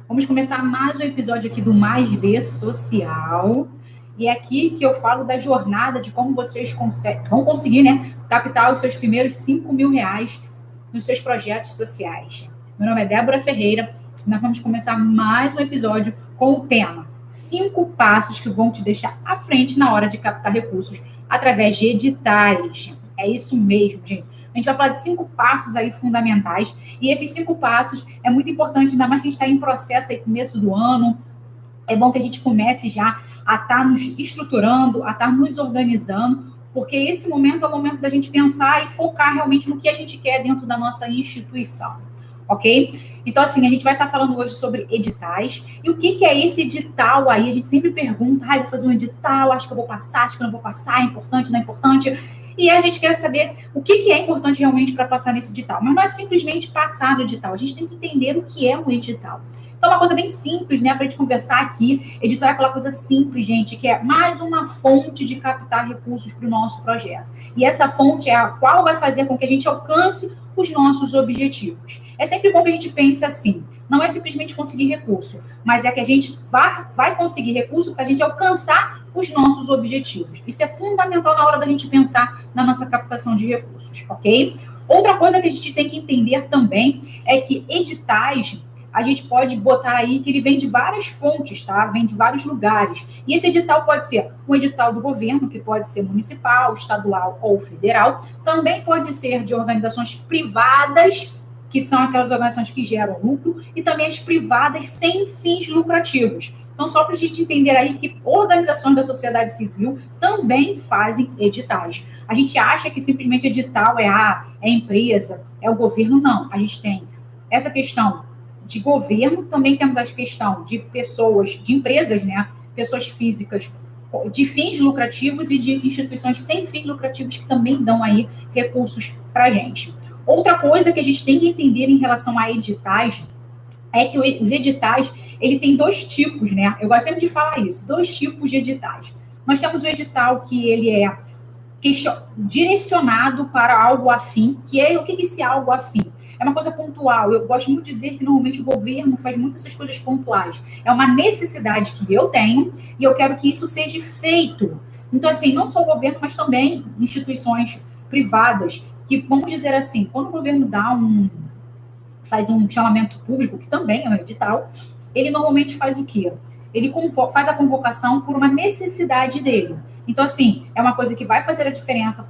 Vamos começar mais um episódio aqui do Mais de Social. E é aqui que eu falo da jornada de como vocês vão conseguir, né, captar os seus primeiros R$ 5.000 nos seus projetos sociais. Meu nome é Débora Ferreira e nós vamos começar mais um episódio com o tema 5 passos que vão te deixar à frente na hora de captar recursos através de editais. É isso mesmo, gente. A gente vai falar de 5 passos aí fundamentais. E esses 5 passos é muito importante, ainda mais que a gente está em processo aí, começo do ano. É bom que a gente comece já a estar nos estruturando, a estar nos organizando, porque esse momento é o momento da gente pensar e focar realmente no que a gente quer dentro da nossa instituição, ok? Então, assim, a gente vai estar falando hoje sobre editais. E o que é esse edital aí? A gente sempre pergunta, vou fazer um edital, acho que eu vou passar, acho que eu não vou passar, é importante, não é importante? E a gente quer saber o que é importante realmente para passar nesse edital. Mas não é simplesmente passar no edital, a gente tem que entender o que é um edital. Então, uma coisa bem simples, né, para a gente conversar aqui. Edital é aquela coisa simples, gente, que é mais uma fonte de captar recursos para o nosso projeto. E essa fonte é a qual vai fazer com que a gente alcance os nossos objetivos. É sempre bom que a gente pense assim, não é simplesmente conseguir recurso, mas é que a gente vai conseguir recurso para a gente alcançar os nossos objetivos. Isso é fundamental na hora da gente pensar na nossa captação de recursos, ok? Outra coisa que a gente tem que entender também é que editais, a gente pode botar aí que ele vem de várias fontes, tá? Vem de vários lugares. E esse edital pode ser um edital do governo, que pode ser municipal, estadual ou federal. Também pode ser de organizações privadas, que são aquelas organizações que geram lucro, e também as privadas sem fins lucrativos. Então, só para a gente entender aí que organizações da sociedade civil também fazem editais. A gente acha que simplesmente edital é empresa, é o governo. Não, a gente tem essa questão de governo, também temos a questão de pessoas, de empresas, né? Pessoas físicas de fins lucrativos e de instituições sem fins lucrativos que também dão aí recursos para a gente. Outra coisa que a gente tem que entender em relação a editais é que os editais, ele tem 2 tipos, né? Eu gosto sempre de falar isso, 2 tipos de editais. Nós temos o edital que ele é direcionado para algo afim, que é o que é esse algo afim? É uma coisa pontual. Eu gosto muito de dizer que normalmente o governo faz muitas essas coisas pontuais. É uma necessidade que eu tenho e eu quero que isso seja feito. Então, assim, não só o governo, mas também instituições privadas, que, vamos dizer assim, quando o governo faz um chamamento público, que também é um edital, ele normalmente faz o quê? Ele faz a convocação por uma necessidade dele. Então, assim, é uma coisa que vai fazer a diferença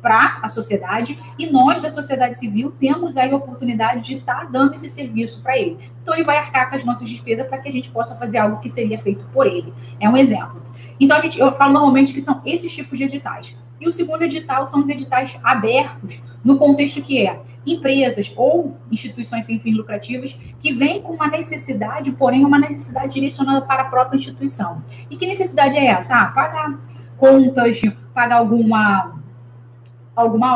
para a sociedade, e nós, da sociedade civil, temos aí a oportunidade de estar dando esse serviço para ele. Então, ele vai arcar com as nossas despesas para que a gente possa fazer algo que seria feito por ele. É um exemplo. Então, eu falo normalmente que são esses tipos de editais. E o segundo edital são os editais abertos, no contexto que é empresas ou instituições sem fins lucrativos que vêm com uma necessidade, porém uma necessidade direcionada para a própria instituição. E que necessidade é essa? Pagar contas, pagar alguma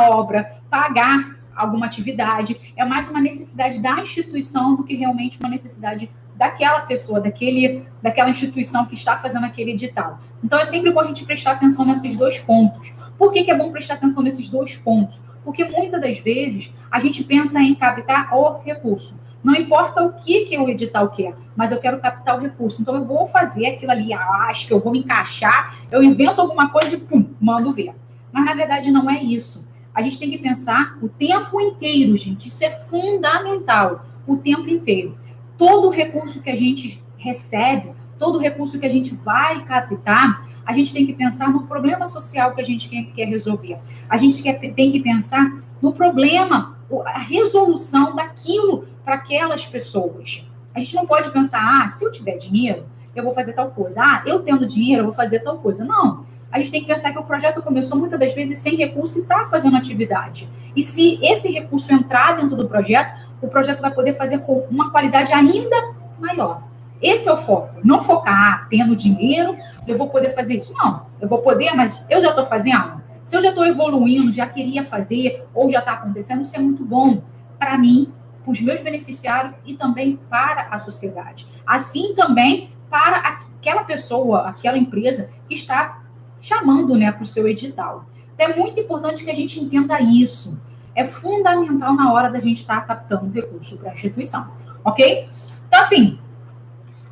obra, pagar alguma atividade. É mais uma necessidade da instituição do que realmente uma necessidade daquela pessoa, daquela instituição que está fazendo aquele edital. Então, é sempre bom a gente prestar atenção nesses 2 pontos. Por que é bom prestar atenção nesses 2 pontos? Porque muitas das vezes a gente pensa em captar o recurso. Não importa o que o edital quer, mas eu quero captar o recurso. Então, eu vou fazer aquilo ali, acho que eu vou me encaixar, eu invento alguma coisa e pum, mando ver. Mas, na verdade, não é isso. A gente tem que pensar o tempo inteiro, gente. Isso é fundamental, o tempo inteiro. Todo recurso que a gente recebe, todo recurso que a gente vai captar, a gente tem que pensar no problema social que a gente quer resolver. A gente tem que pensar no problema, a resolução daquilo para aquelas pessoas. A gente não pode pensar, se eu tiver dinheiro, eu vou fazer tal coisa. Eu tendo dinheiro, eu vou fazer tal coisa. Não. A gente tem que pensar que o projeto começou muitas das vezes sem recurso e está fazendo atividade. E se esse recurso entrar dentro do projeto, o projeto vai poder fazer com uma qualidade ainda maior. Esse é o foco. Não focar, tendo dinheiro, eu vou poder fazer isso. Não, eu vou poder, mas eu já estou fazendo. Se eu já estou evoluindo, já queria fazer, ou já está acontecendo, isso é muito bom para mim, para os meus beneficiários e também para a sociedade. Assim também para aquela pessoa, aquela empresa que está chamando, né, para o seu edital. Então, é muito importante que a gente entenda isso. É fundamental na hora da gente estar captando recurso para a instituição, ok? Então, assim,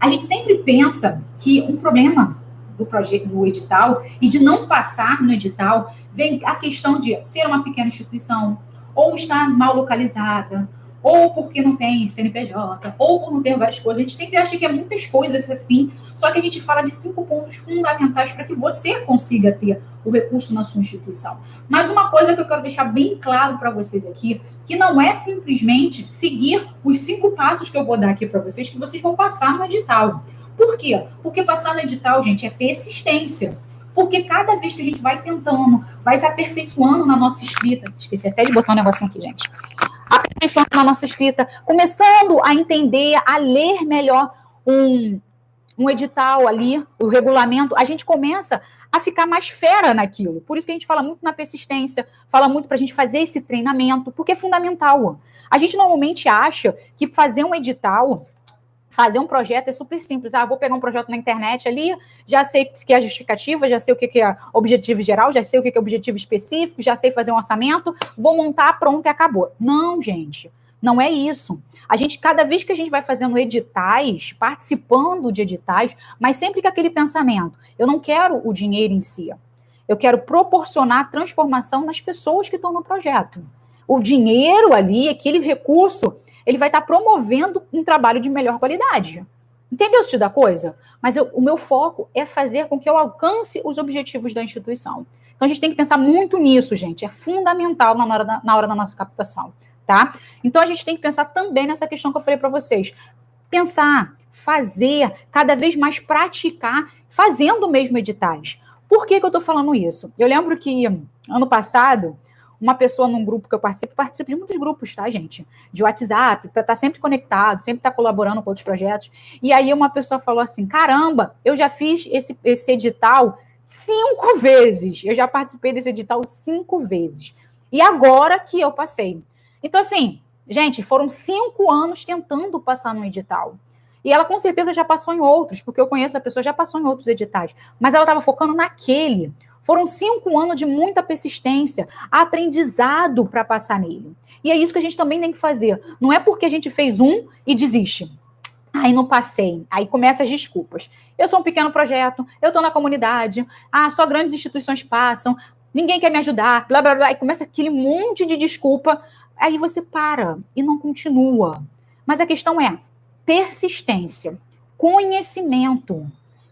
A gente sempre pensa que um problema do projeto, do edital, e de não passar no edital, vem a questão de ser uma pequena instituição, ou estar mal localizada, ou porque não tem CNPJ, ou por não ter várias coisas. A gente sempre acha que é muitas coisas assim, só que a gente fala de 5 pontos fundamentais para que você consiga ter o recurso na sua instituição. Mas uma coisa que eu quero deixar bem claro para vocês aqui, que não é simplesmente seguir os 5 passos que eu vou dar aqui para vocês, que vocês vão passar no edital. Por quê? Porque passar no edital, gente, é persistência. Porque cada vez que a gente vai tentando, vai se aperfeiçoando na nossa escrita, esqueci até de botar um negocinho aqui, gente, aperfeiçoando na nossa escrita, começando a entender, a ler melhor um edital ali, o regulamento, a gente começa a ficar mais fera naquilo. Por isso que a gente fala muito na persistência, fala muito para a gente fazer esse treinamento, porque é fundamental. A gente normalmente acha que fazer um edital, fazer um projeto é super simples. Vou pegar um projeto na internet ali, já sei o que é justificativa, já sei o que é objetivo geral, já sei o que é objetivo específico, já sei fazer um orçamento, vou montar, pronto e acabou. Não, gente, não é isso. A gente, cada vez que a gente vai fazendo editais, participando de editais, mas sempre com aquele pensamento, eu não quero o dinheiro em si, eu quero proporcionar transformação nas pessoas que estão no projeto. O dinheiro ali, aquele recurso, ele vai estar promovendo um trabalho de melhor qualidade. Entendeu o sentido da coisa? Mas o meu foco é fazer com que eu alcance os objetivos da instituição. Então, a gente tem que pensar muito nisso, gente. É fundamental na hora da nossa captação, tá? Então, a gente tem que pensar também nessa questão que eu falei para vocês. Pensar, fazer, cada vez mais praticar, fazendo mesmo editais. Por que eu estou falando isso? Eu lembro que, ano passado, uma pessoa num grupo que eu participo de muitos grupos, tá, gente? De WhatsApp, para estar sempre conectado, sempre estar colaborando com outros projetos. E aí uma pessoa falou assim, caramba, eu já fiz esse edital 5 vezes. Eu já participei desse edital 5 vezes. E agora que eu passei. Então, assim, gente, foram 5 anos tentando passar no edital. E ela com certeza já passou em outros, porque eu conheço a pessoa, já passou em outros editais. Mas ela estava focando naquele. Foram 5 anos de muita persistência, aprendizado para passar nele. E é isso que a gente também tem que fazer. Não é porque a gente fez um e desiste. Aí não passei. Aí começam as desculpas. Eu sou um pequeno projeto, eu estou na comunidade, só grandes instituições passam, ninguém quer me ajudar, blá, blá, blá. E começa aquele monte de desculpa. Aí você para e não continua. Mas a questão é persistência, conhecimento.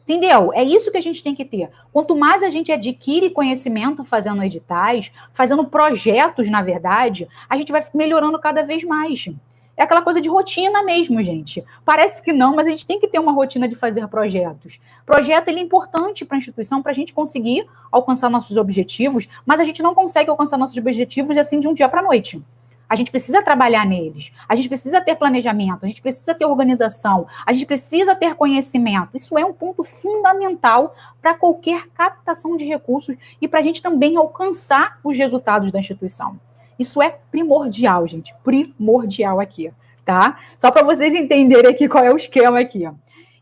Entendeu? É isso que a gente tem que ter. Quanto mais a gente adquire conhecimento fazendo editais, fazendo projetos, na verdade, a gente vai melhorando cada vez mais. É aquela coisa de rotina mesmo, gente. Parece que não, mas a gente tem que ter uma rotina de fazer projetos. Projeto, ele é importante para a instituição, para a gente conseguir alcançar nossos objetivos, mas a gente não consegue alcançar nossos objetivos assim de um dia para a noite. A gente precisa trabalhar neles, a gente precisa ter planejamento, a gente precisa ter organização, a gente precisa ter conhecimento. Isso é um ponto fundamental para qualquer captação de recursos e para a gente também alcançar os resultados da instituição. Isso é primordial, gente, primordial aqui, tá? Só para vocês entenderem aqui qual é o esquema aqui.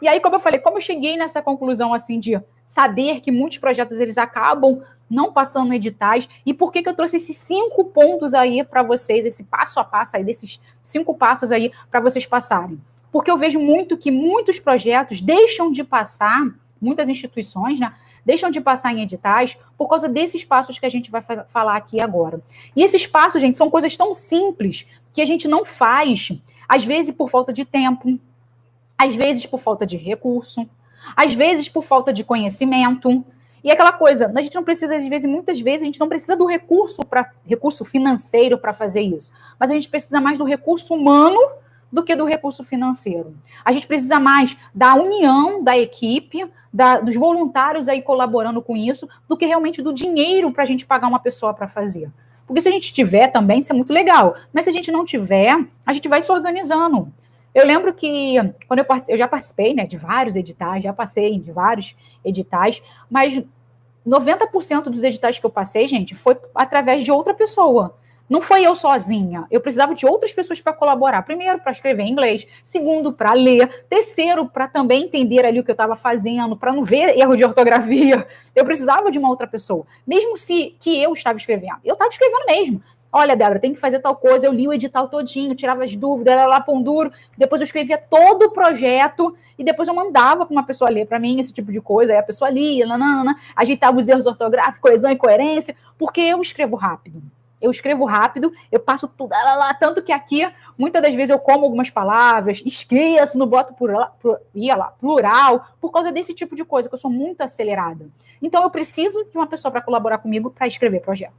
E aí, como eu falei, como eu cheguei nessa conclusão assim de saber que muitos projetos eles acabam não passando editais, e por que eu trouxe esses 5 pontos aí para vocês, esse passo a passo aí, desses 5 passos aí para vocês passarem? Porque eu vejo muito que muitos projetos deixam de passar, muitas instituições, né, deixam de passar em editais por causa desses passos que a gente vai falar aqui agora. E esses passos, gente, são coisas tão simples que a gente não faz, às vezes por falta de tempo, às vezes por falta de recurso, às vezes por falta de conhecimento. E aquela coisa, a gente não precisa, às vezes, muitas vezes, a gente não precisa do recurso financeiro para fazer isso, mas a gente precisa mais do recurso humano do que do recurso financeiro. A gente precisa mais da união da equipe, dos voluntários aí colaborando com isso, do que realmente do dinheiro para a gente pagar uma pessoa para fazer. Porque se a gente tiver também, isso é muito legal, mas se a gente não tiver, a gente vai se organizando. Eu lembro que, quando eu já participei, né, de vários editais, já passei de vários editais, mas 90% dos editais que eu passei, gente, foi através de outra pessoa. Não foi eu sozinha. Eu precisava de outras pessoas para colaborar. Primeiro, para escrever em inglês. Segundo, para ler. Terceiro, para também entender ali o que eu estava fazendo, para não ver erro de ortografia. Eu precisava de uma outra pessoa. Mesmo que eu estava escrevendo. Eu estava escrevendo mesmo. Olha, Débora, tem que fazer tal coisa. Eu li o edital todinho, tirava as dúvidas, era lá pão duro. Depois eu escrevia todo o projeto e depois eu mandava para uma pessoa ler para mim esse tipo de coisa. Aí a pessoa lia, ajeitava os erros ortográficos, coesão e coerência, porque eu escrevo rápido. Eu passo tudo lá, tanto que aqui, muitas das vezes eu como algumas palavras, esqueço, não boto plural, por causa desse tipo de coisa, que eu sou muito acelerada. Então eu preciso de uma pessoa para colaborar comigo para escrever projeto.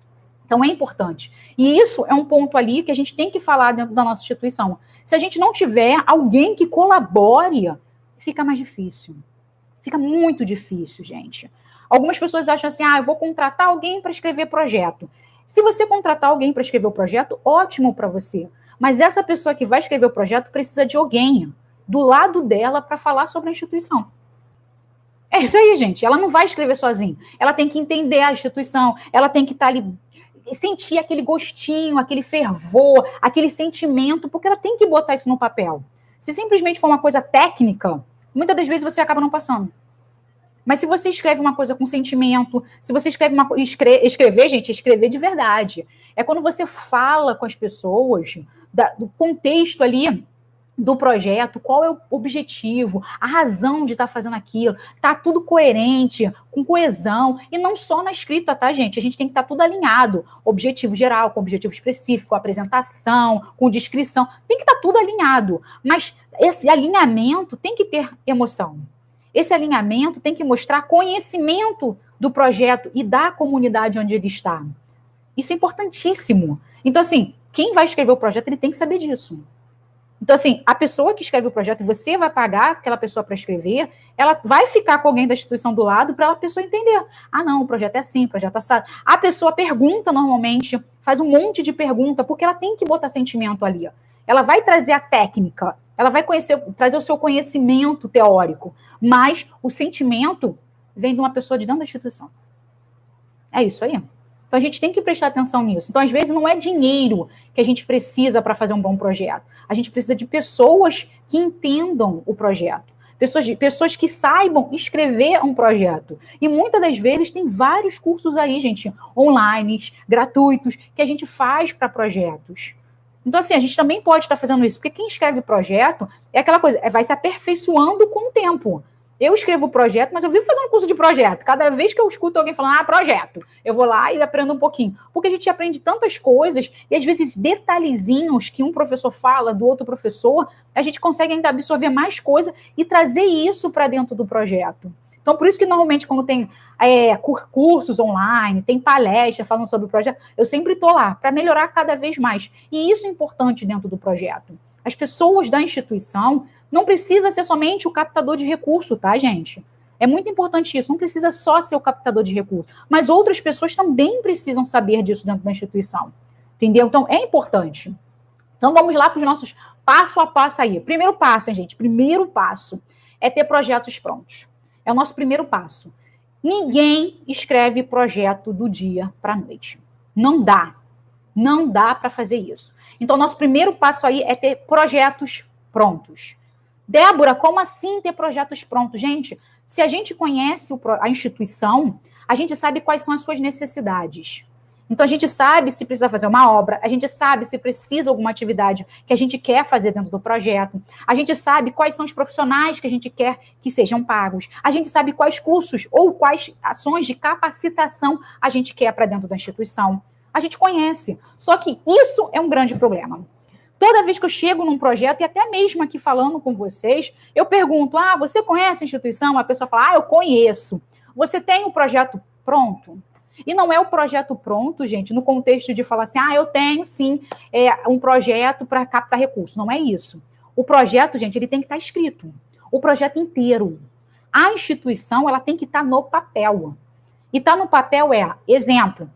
Então, é importante. E isso é um ponto ali que a gente tem que falar dentro da nossa instituição. Se a gente não tiver alguém que colabore, fica mais difícil. Fica muito difícil, gente. Algumas pessoas acham assim, eu vou contratar alguém para escrever projeto. Se você contratar alguém para escrever o projeto, ótimo para você. Mas essa pessoa que vai escrever o projeto precisa de alguém do lado dela para falar sobre a instituição. É isso aí, gente. Ela não vai escrever sozinha. Ela tem que entender a instituição, ela tem que estar ali, sentir aquele gostinho, aquele fervor, aquele sentimento, porque ela tem que botar isso no papel. Se simplesmente for uma coisa técnica, muitas das vezes você acaba não passando. Mas se você escreve uma coisa com sentimento, se você escreve escrever, gente, escrever de verdade. É quando você fala com as pessoas do contexto ali do projeto, qual é o objetivo, a razão de estar fazendo aquilo, tá tudo coerente, com coesão, e não só na escrita, tá, gente? A gente tem que estar tudo alinhado, objetivo geral, com objetivo específico, apresentação, com descrição, tem que estar tudo alinhado, mas esse alinhamento tem que ter emoção. Esse alinhamento tem que mostrar conhecimento do projeto e da comunidade onde ele está. Isso é importantíssimo. Então, assim, quem vai escrever o projeto, ele tem que saber disso. Então, assim, a pessoa que escreve o projeto, e você vai pagar aquela pessoa para escrever, ela vai ficar com alguém da instituição do lado para a pessoa entender. Não, o projeto é assim, o projeto é assado. A pessoa pergunta normalmente, faz um monte de pergunta, porque ela tem que botar sentimento ali. Ela vai trazer a técnica, ela vai trazer o seu conhecimento teórico, mas o sentimento vem de uma pessoa de dentro da instituição. É isso aí. Então, a gente tem que prestar atenção nisso. Então, às vezes, não é dinheiro que a gente precisa para fazer um bom projeto. A gente precisa de pessoas que entendam o projeto. Pessoas que saibam escrever um projeto. E muitas das vezes tem vários cursos aí, gente, online, gratuitos, que a gente faz para projetos. Então, assim, a gente também pode estar fazendo isso, porque quem escreve projeto é aquela coisa, vai se aperfeiçoando com o tempo. Eu escrevo projeto, mas eu vivo fazendo curso de projeto. Cada vez que eu escuto alguém falando, projeto, eu vou lá e aprendo um pouquinho. Porque a gente aprende tantas coisas, e às vezes detalhezinhos que um professor fala do outro professor, a gente consegue ainda absorver mais coisa e trazer isso para dentro do projeto. Então, por isso que normalmente quando tem cursos online, tem palestra falando sobre o projeto, eu sempre estou lá para melhorar cada vez mais. E isso é importante dentro do projeto. As pessoas da instituição não precisa ser somente o captador de recurso, tá, gente? É muito importante isso, não precisa só ser o captador de recurso, mas outras pessoas também precisam saber disso dentro da instituição, entendeu? Então, é importante. Então, vamos lá para os nossos passo a passo aí. Primeiro passo, hein, gente? Primeiro passo é ter projetos prontos. É o nosso primeiro passo. Ninguém escreve projeto do dia para a noite. Não dá. Não dá para fazer isso. Então, nosso primeiro passo aí é ter projetos prontos. Débora, como assim ter projetos prontos? Gente, se a gente conhece a instituição, a gente sabe quais são as suas necessidades. Então, a gente sabe se precisa fazer uma obra, a gente sabe se precisa alguma atividade que a gente quer fazer dentro do projeto, a gente sabe quais são os profissionais que a gente quer que sejam pagos, a gente sabe quais cursos ou quais ações de capacitação a gente quer para dentro da instituição. A gente conhece. Só que isso é um grande problema. Toda vez que eu chego num projeto, e até mesmo aqui falando com vocês, eu pergunto, você conhece a instituição? A pessoa fala, eu conheço. Você tem um projeto pronto? E não é o projeto pronto, gente, no contexto de falar assim, eu tenho, sim, um projeto para captar recursos. Não é isso. O projeto, gente, ele tem que estar escrito. O projeto inteiro. A instituição, ela tem que estar no papel. E estar no papel exemplo,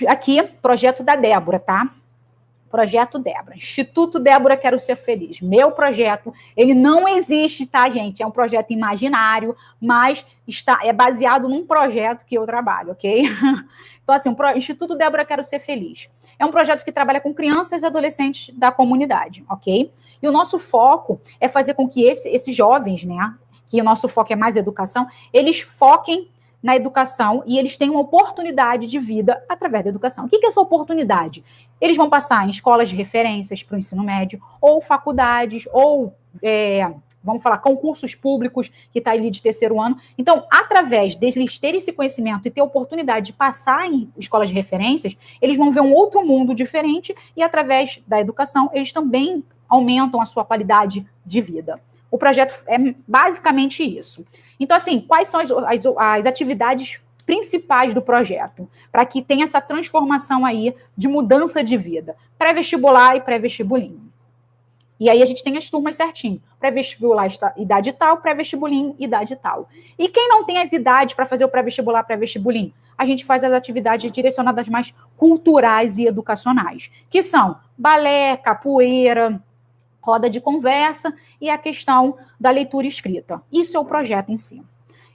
aqui, projeto da Débora, tá? Projeto Débora. Instituto Débora Quero Ser Feliz. Meu projeto, ele não existe, tá, gente? É um projeto imaginário, mas é baseado num projeto que eu trabalho, ok? Então, assim, Instituto Débora Quero Ser Feliz. É um projeto que trabalha com crianças e adolescentes da comunidade, ok? E o nosso foco é fazer com que esses jovens, né, que o nosso foco é mais educação, eles foquem na educação e eles têm uma oportunidade de vida através da educação. O que é essa oportunidade? Eles vão passar em escolas de referências para o ensino médio, ou faculdades, ou, vamos falar, concursos públicos, que está ali de terceiro ano. Então, através deles terem esse conhecimento e ter a oportunidade de passar em escolas de referências, eles vão ver um outro mundo diferente e, através da educação, eles também aumentam a sua qualidade de vida. O projeto é basicamente isso. Então, assim, quais são as atividades principais do projeto, para que tenha essa transformação aí de mudança de vida? Pré-vestibular e pré-vestibulinho. E aí a gente tem as turmas certinho. Pré-vestibular, idade tal, pré-vestibulinho, idade tal. E quem não tem as idades para fazer o pré-vestibular, pré-vestibulinho? A gente faz as atividades direcionadas mais culturais e educacionais, que são balé, capoeira, roda de conversa e a questão da leitura escrita. Isso é o projeto em si.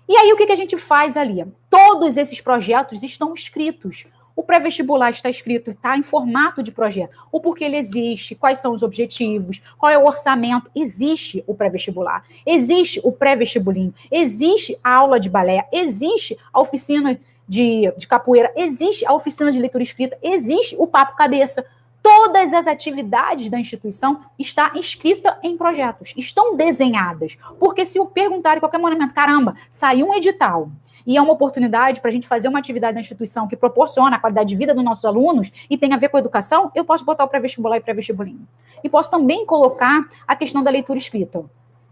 E aí, o que a gente faz ali? Todos esses projetos estão escritos. O pré-vestibular está escrito, está em formato de projeto. O porquê ele existe, quais são os objetivos, qual é o orçamento. Existe o pré-vestibular, existe o pré-vestibulinho, existe a aula de balé, existe a oficina de capoeira, existe a oficina de leitura escrita, existe o papo cabeça. Todas as atividades da instituição estão escritas em projetos, estão desenhadas. Porque se eu perguntar em qualquer momento, caramba, saiu um edital e é uma oportunidade para a gente fazer uma atividade na instituição que proporciona a qualidade de vida dos nossos alunos e tem a ver com a educação, eu posso botar o pré-vestibular e pré-vestibulinho. E posso também colocar a questão da leitura escrita.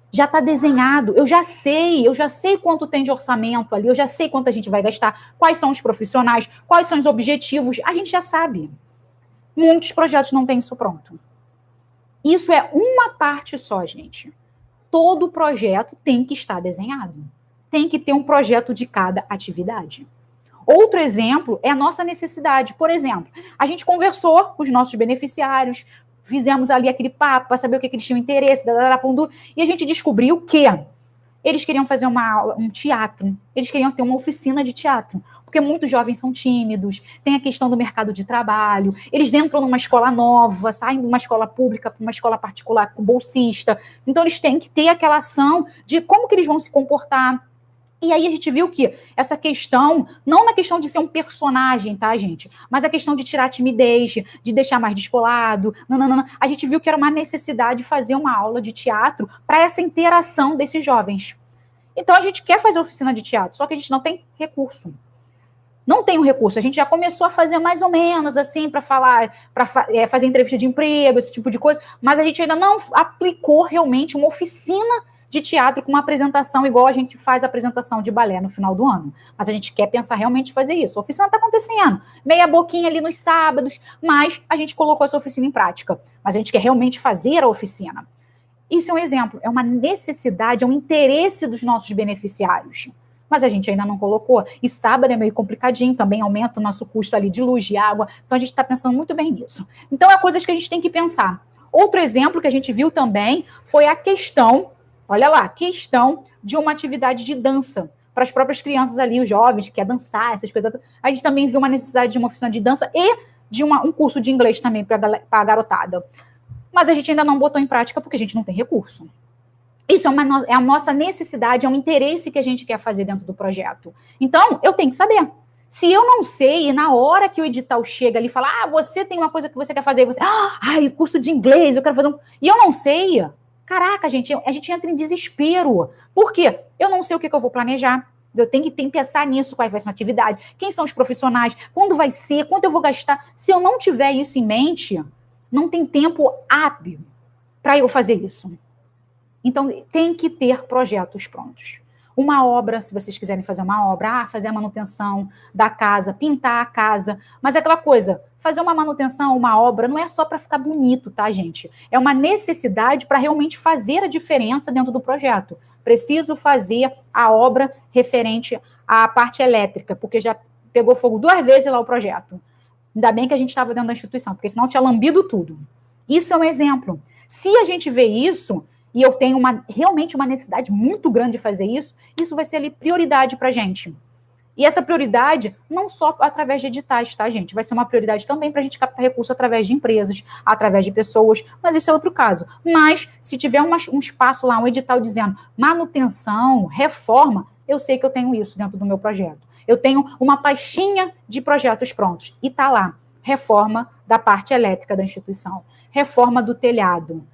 Já está desenhado, eu já sei quanto tem de orçamento ali, eu já sei quanto a gente vai gastar, quais são os profissionais, quais são os objetivos, a gente já sabe. Muitos projetos não têm isso pronto. Isso é uma parte só, gente. Todo projeto tem que estar desenhado. Tem que ter um projeto de cada atividade. Outro exemplo é a nossa necessidade. Por exemplo, a gente conversou com os nossos beneficiários, fizemos ali aquele papo para saber o que eles tinham interesse, e a gente descobriu que eles queriam fazer um teatro, eles queriam ter uma oficina de teatro, porque muitos jovens são tímidos, tem a questão do mercado de trabalho, eles entram numa escola nova, saem de uma escola pública para uma escola particular com bolsista, então eles têm que ter aquela ação de como que eles vão se comportar. E aí a gente viu que essa questão, não na questão de ser um personagem, tá, gente? Mas a questão de tirar a timidez, de deixar mais descolado, a gente viu que era uma necessidade de fazer uma aula de teatro para essa interação desses jovens. Então a gente quer fazer oficina de teatro, só que a gente não tem recurso. Não tem um recurso. A gente já começou a fazer mais ou menos assim, para falar, fazer entrevista de emprego, esse tipo de coisa, mas a gente ainda não aplicou realmente uma oficina de teatro com uma apresentação igual a gente faz a apresentação de balé no final do ano. Mas a gente quer pensar realmente em fazer isso. A oficina está acontecendo, meia boquinha ali nos sábados, mas a gente colocou essa oficina em prática. Mas a gente quer realmente fazer a oficina. Isso é um exemplo, é uma necessidade, é um interesse dos nossos beneficiários. Mas a gente ainda não colocou. E sábado é meio complicadinho, também aumenta o nosso custo ali de luz, de água. Então a gente está pensando muito bem nisso. Então é coisas que a gente tem que pensar. Outro exemplo que a gente viu também foi a questão, olha lá, questão de uma atividade de dança para as próprias crianças ali, os jovens que querem dançar, essas coisas. A gente também viu uma necessidade de uma oficina de dança e de um curso de inglês também para a garotada. Mas a gente ainda não botou em prática porque a gente não tem recurso. Isso é a nossa necessidade, é um interesse que a gente quer fazer dentro do projeto. Então, eu tenho que saber. Se eu não sei, e na hora que o edital chega ali e fala, você tem uma coisa que você quer fazer, e você, curso de inglês, eu quero fazer e eu não sei, caraca, a gente entra em desespero. Por quê? Eu não sei o que eu vou planejar. Eu tenho que pensar nisso, qual vai ser uma atividade, quem são os profissionais, quando vai ser, quanto eu vou gastar. Se eu não tiver isso em mente, não tem tempo hábil para eu fazer isso. Então, tem que ter projetos prontos. Uma obra, se vocês quiserem fazer uma obra, fazer a manutenção da casa, pintar a casa, mas é aquela coisa, fazer uma manutenção, uma obra, não é só para ficar bonito, tá, gente? É uma necessidade para realmente fazer a diferença dentro do projeto. Preciso fazer a obra referente à parte elétrica, porque já pegou fogo 2 vezes lá o projeto. Ainda bem que a gente estava dentro da instituição, porque senão tinha lambido tudo. Isso é um exemplo. Se a gente vê isso, e eu tenho realmente uma necessidade muito grande de fazer isso, isso vai ser ali prioridade para a gente. E essa prioridade, não só através de editais, tá, gente? Vai ser uma prioridade também para a gente captar recurso através de empresas, através de pessoas, mas isso é outro caso. Mas, se tiver um espaço lá, um edital dizendo manutenção, reforma, eu sei que eu tenho isso dentro do meu projeto. Eu tenho uma pastinha de projetos prontos. E está lá, reforma da parte elétrica da instituição, reforma do telhado,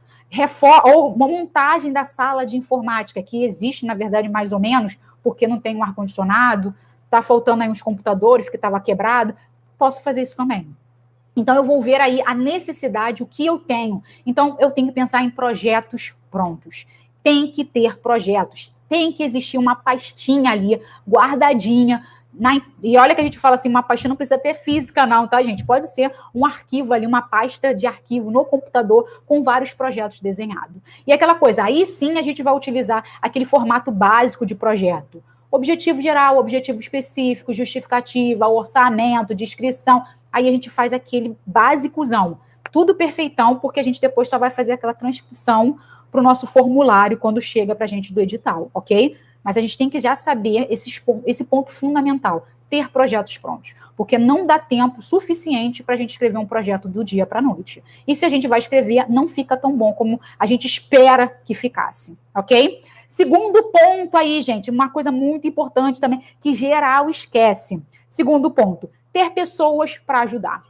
ou uma montagem da sala de informática, que existe, na verdade, mais ou menos, porque não tem um ar-condicionado, está faltando aí uns computadores, porque estava quebrado. Posso fazer isso também. Então, eu vou ver aí a necessidade, o que eu tenho. Então, eu tenho que pensar em projetos prontos. Tem que ter projetos, tem que existir uma pastinha ali, guardadinha. E olha que a gente fala assim, uma pastinha não precisa ter física não, tá, gente? Pode ser um arquivo ali, uma pasta de arquivo no computador com vários projetos desenhados. E aquela coisa, aí sim a gente vai utilizar aquele formato básico de projeto. Objetivo geral, objetivo específico, justificativa, orçamento, descrição. Aí a gente faz aquele básicozão, tudo perfeitão, porque a gente depois só vai fazer aquela transcrição para o nosso formulário quando chega para a gente do edital, ok? Mas a gente tem que já saber esse ponto fundamental, ter projetos prontos, porque não dá tempo suficiente para a gente escrever um projeto do dia para a noite. E se a gente vai escrever, não fica tão bom como a gente espera que ficasse, ok? Segundo ponto aí, gente, uma coisa muito importante também, que geral esquece. Segundo ponto, ter pessoas para ajudar.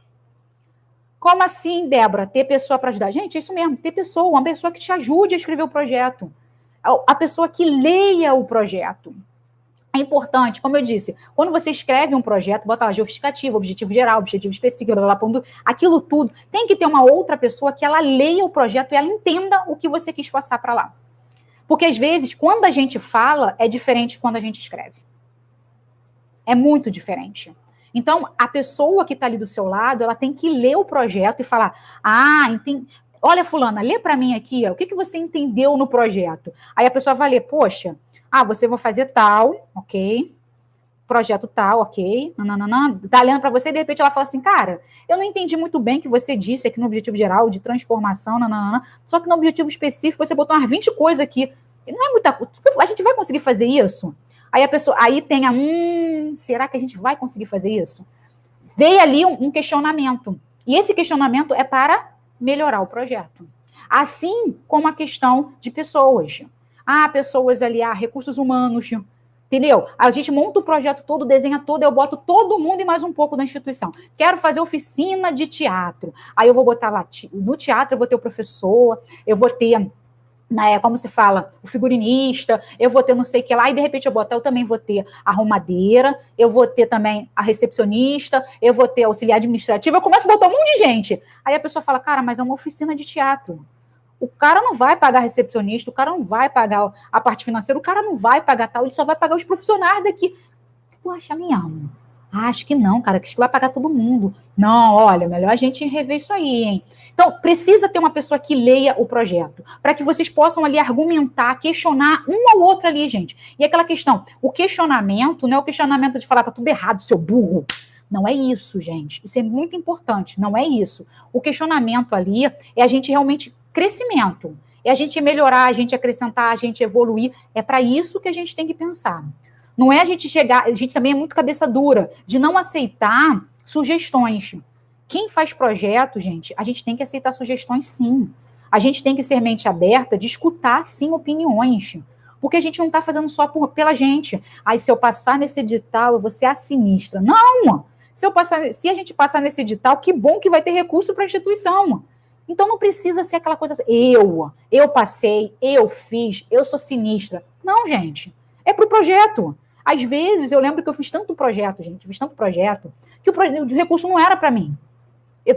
Como assim, Débora, ter pessoa para ajudar? Gente, é isso mesmo, ter pessoa, uma pessoa que te ajude a escrever o projeto. A pessoa que leia o projeto. É importante, como eu disse, quando você escreve um projeto, bota lá justificativo, objetivo geral, objetivo específico, blá, blá, blá, aquilo tudo, tem que ter uma outra pessoa que ela leia o projeto e ela entenda o que você quis passar para lá. Porque, às vezes, quando a gente fala, é diferente de quando a gente escreve. É muito diferente. Então, a pessoa que está ali do seu lado, ela tem que ler o projeto e falar, entendi. Olha, fulana, lê para mim aqui, ó, o que você entendeu no projeto? Aí a pessoa vai ler, poxa, você vai fazer tal, ok, projeto tal, ok, nananana, tá lendo para você e de repente ela fala assim, cara, eu não entendi muito bem o que você disse aqui no objetivo geral de transformação, nananana, só que no objetivo específico você botou umas 20 coisas aqui, não é muita coisa, a gente vai conseguir fazer isso? Aí a pessoa, aí tem será que a gente vai conseguir fazer isso? Veio ali um questionamento, e esse questionamento é para melhorar o projeto. Assim como a questão de pessoas. Pessoas ali, recursos humanos, entendeu? A gente monta o projeto todo, desenha todo, eu boto todo mundo e mais um pouco da instituição. Quero fazer oficina de teatro. Aí eu vou botar lá, no teatro eu vou ter o professor, eu vou ter, como se fala, o figurinista, eu vou ter não sei o que lá, e de repente eu também vou ter a arrumadeira, eu vou ter também a recepcionista, eu vou ter auxiliar administrativo, eu começo a botar um monte de gente. Aí a pessoa fala, cara, mas é uma oficina de teatro. O cara não vai pagar recepcionista, o cara não vai pagar a parte financeira, o cara não vai pagar tal, ele só vai pagar os profissionais daqui. Tu acha, minha alma? Acho que não, cara, que vai pagar todo mundo. Não, olha, melhor a gente rever isso aí, hein? Então, precisa ter uma pessoa que leia o projeto, para que vocês possam ali argumentar, questionar um ao outro ali, gente. E aquela questão, o questionamento não é o questionamento de falar, tá tudo errado, seu burro. Não é isso, gente. Isso é muito importante, não é isso. O questionamento ali é a gente realmente crescimento, é a gente melhorar, a gente acrescentar, a gente evoluir. É para isso que a gente tem que pensar. Não é a gente chegar, a gente também é muito cabeça dura, de não aceitar sugestões. Quem faz projeto, gente, a gente tem que aceitar sugestões, sim. A gente tem que ser mente aberta de escutar, sim, opiniões. Porque a gente não está fazendo só pela gente. Se eu passar nesse edital, eu vou ser a sinistra. Não! Se a gente passar nesse edital, que bom que vai ter recurso para a instituição. Então não precisa ser aquela coisa assim, eu passei, eu fiz, eu sou sinistra. Não, gente. É para o projeto. Às vezes, eu lembro que eu fiz tanto projeto, gente, que o recurso não era para mim.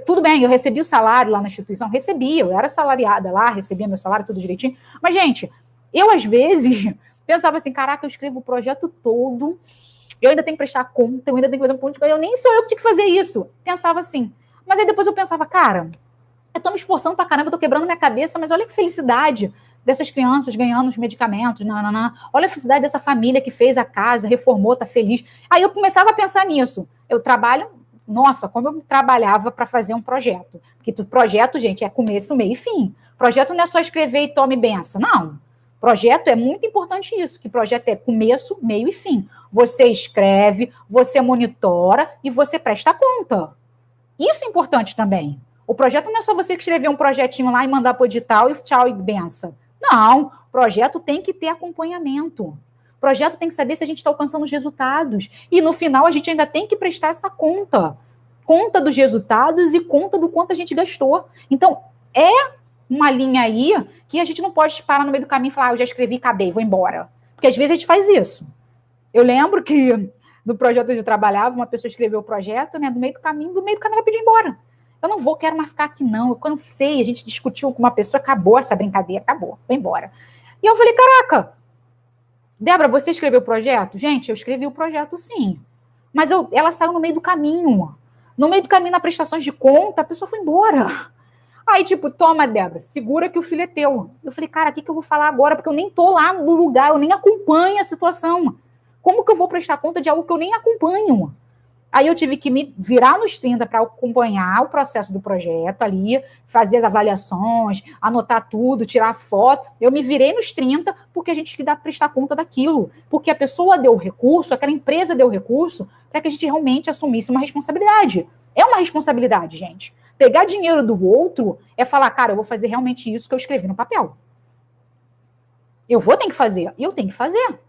Tudo bem, eu recebi o salário lá na instituição, eu era salariada lá, recebia meu salário, tudo direitinho. Mas, gente, eu às vezes pensava assim, caraca, eu escrevo o projeto todo, eu ainda tenho que prestar conta, eu ainda tenho que fazer um ponto de... Eu nem sou eu que tinha que fazer isso. Pensava assim. Mas aí depois eu pensava, cara, eu tô me esforçando pra caramba, eu tô quebrando minha cabeça, mas olha que felicidade dessas crianças ganhando os medicamentos, olha a felicidade dessa família que fez a casa, reformou, tá feliz. Aí eu começava a pensar nisso. Eu trabalho, nossa, como eu trabalhava para fazer um projeto. Porque projeto, gente, é começo, meio e fim. Projeto não é só escrever e tome benção, não. Projeto é muito importante isso, que projeto é começo, meio e fim. Você escreve, você monitora e você presta conta. Isso é importante também. O projeto não é só você escrever um projetinho lá e mandar para o edital e tchau e benção. Não, projeto tem que ter acompanhamento. O projeto tem que saber se a gente está alcançando os resultados. E no final a gente ainda tem que prestar essa conta. Conta dos resultados e conta do quanto a gente gastou. Então, é uma linha aí que a gente não pode parar no meio do caminho e falar, eu já escrevi, acabei, vou embora. Porque às vezes a gente faz isso. Eu lembro que no projeto onde eu trabalhava, uma pessoa escreveu o projeto, né, do meio do caminho ela pediu embora. Eu não vou, quero mais ficar aqui não, eu cansei, a gente discutiu com uma pessoa, acabou essa brincadeira, acabou, vou embora. E eu falei, caraca, Débora, você escreveu o projeto? Gente, eu escrevi o projeto sim, mas ela saiu no meio do caminho. No meio do caminho, na prestação de conta, a pessoa foi embora. Aí, tipo, toma, Débora, segura que o filho é teu. Eu falei, cara, o que eu vou falar agora? Porque eu nem tô lá no lugar, eu nem acompanho a situação. Como que eu vou prestar conta de algo que eu nem acompanho? Aí eu tive que me virar nos 30 para acompanhar o processo do projeto ali, fazer as avaliações, anotar tudo, tirar foto. Eu me virei nos 30 porque a gente tem que prestar conta daquilo. Porque a pessoa deu o recurso, aquela empresa deu o recurso, para que a gente realmente assumisse uma responsabilidade. É uma responsabilidade, gente. Pegar dinheiro do outro é falar, cara, eu vou fazer realmente isso que eu escrevi no papel. Eu vou ter que fazer, e eu tenho que fazer.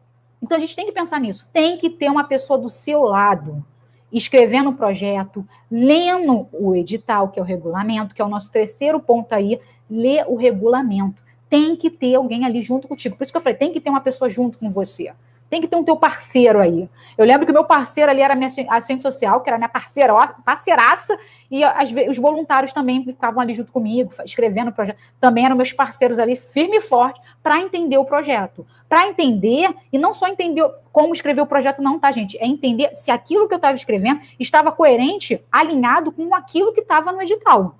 Então a gente tem que pensar nisso. Tem que ter uma pessoa do seu lado, escrevendo o projeto, lendo o edital, que é o regulamento, que é o nosso terceiro ponto aí, ler o regulamento. Tem que ter alguém ali junto contigo. Por isso que eu falei, tem que ter uma pessoa junto com você. Tem que ter um teu parceiro aí. Eu lembro que o meu parceiro ali era a minha assistente social, que era minha parceira, parceiraça, e os voluntários também ficavam ali junto comigo, escrevendo o projeto. Também eram meus parceiros ali, firme e forte, para entender o projeto. Para entender, e não só entender como escrever o projeto, não, tá, gente? É entender se aquilo que eu estava escrevendo estava coerente, alinhado com aquilo que estava no edital.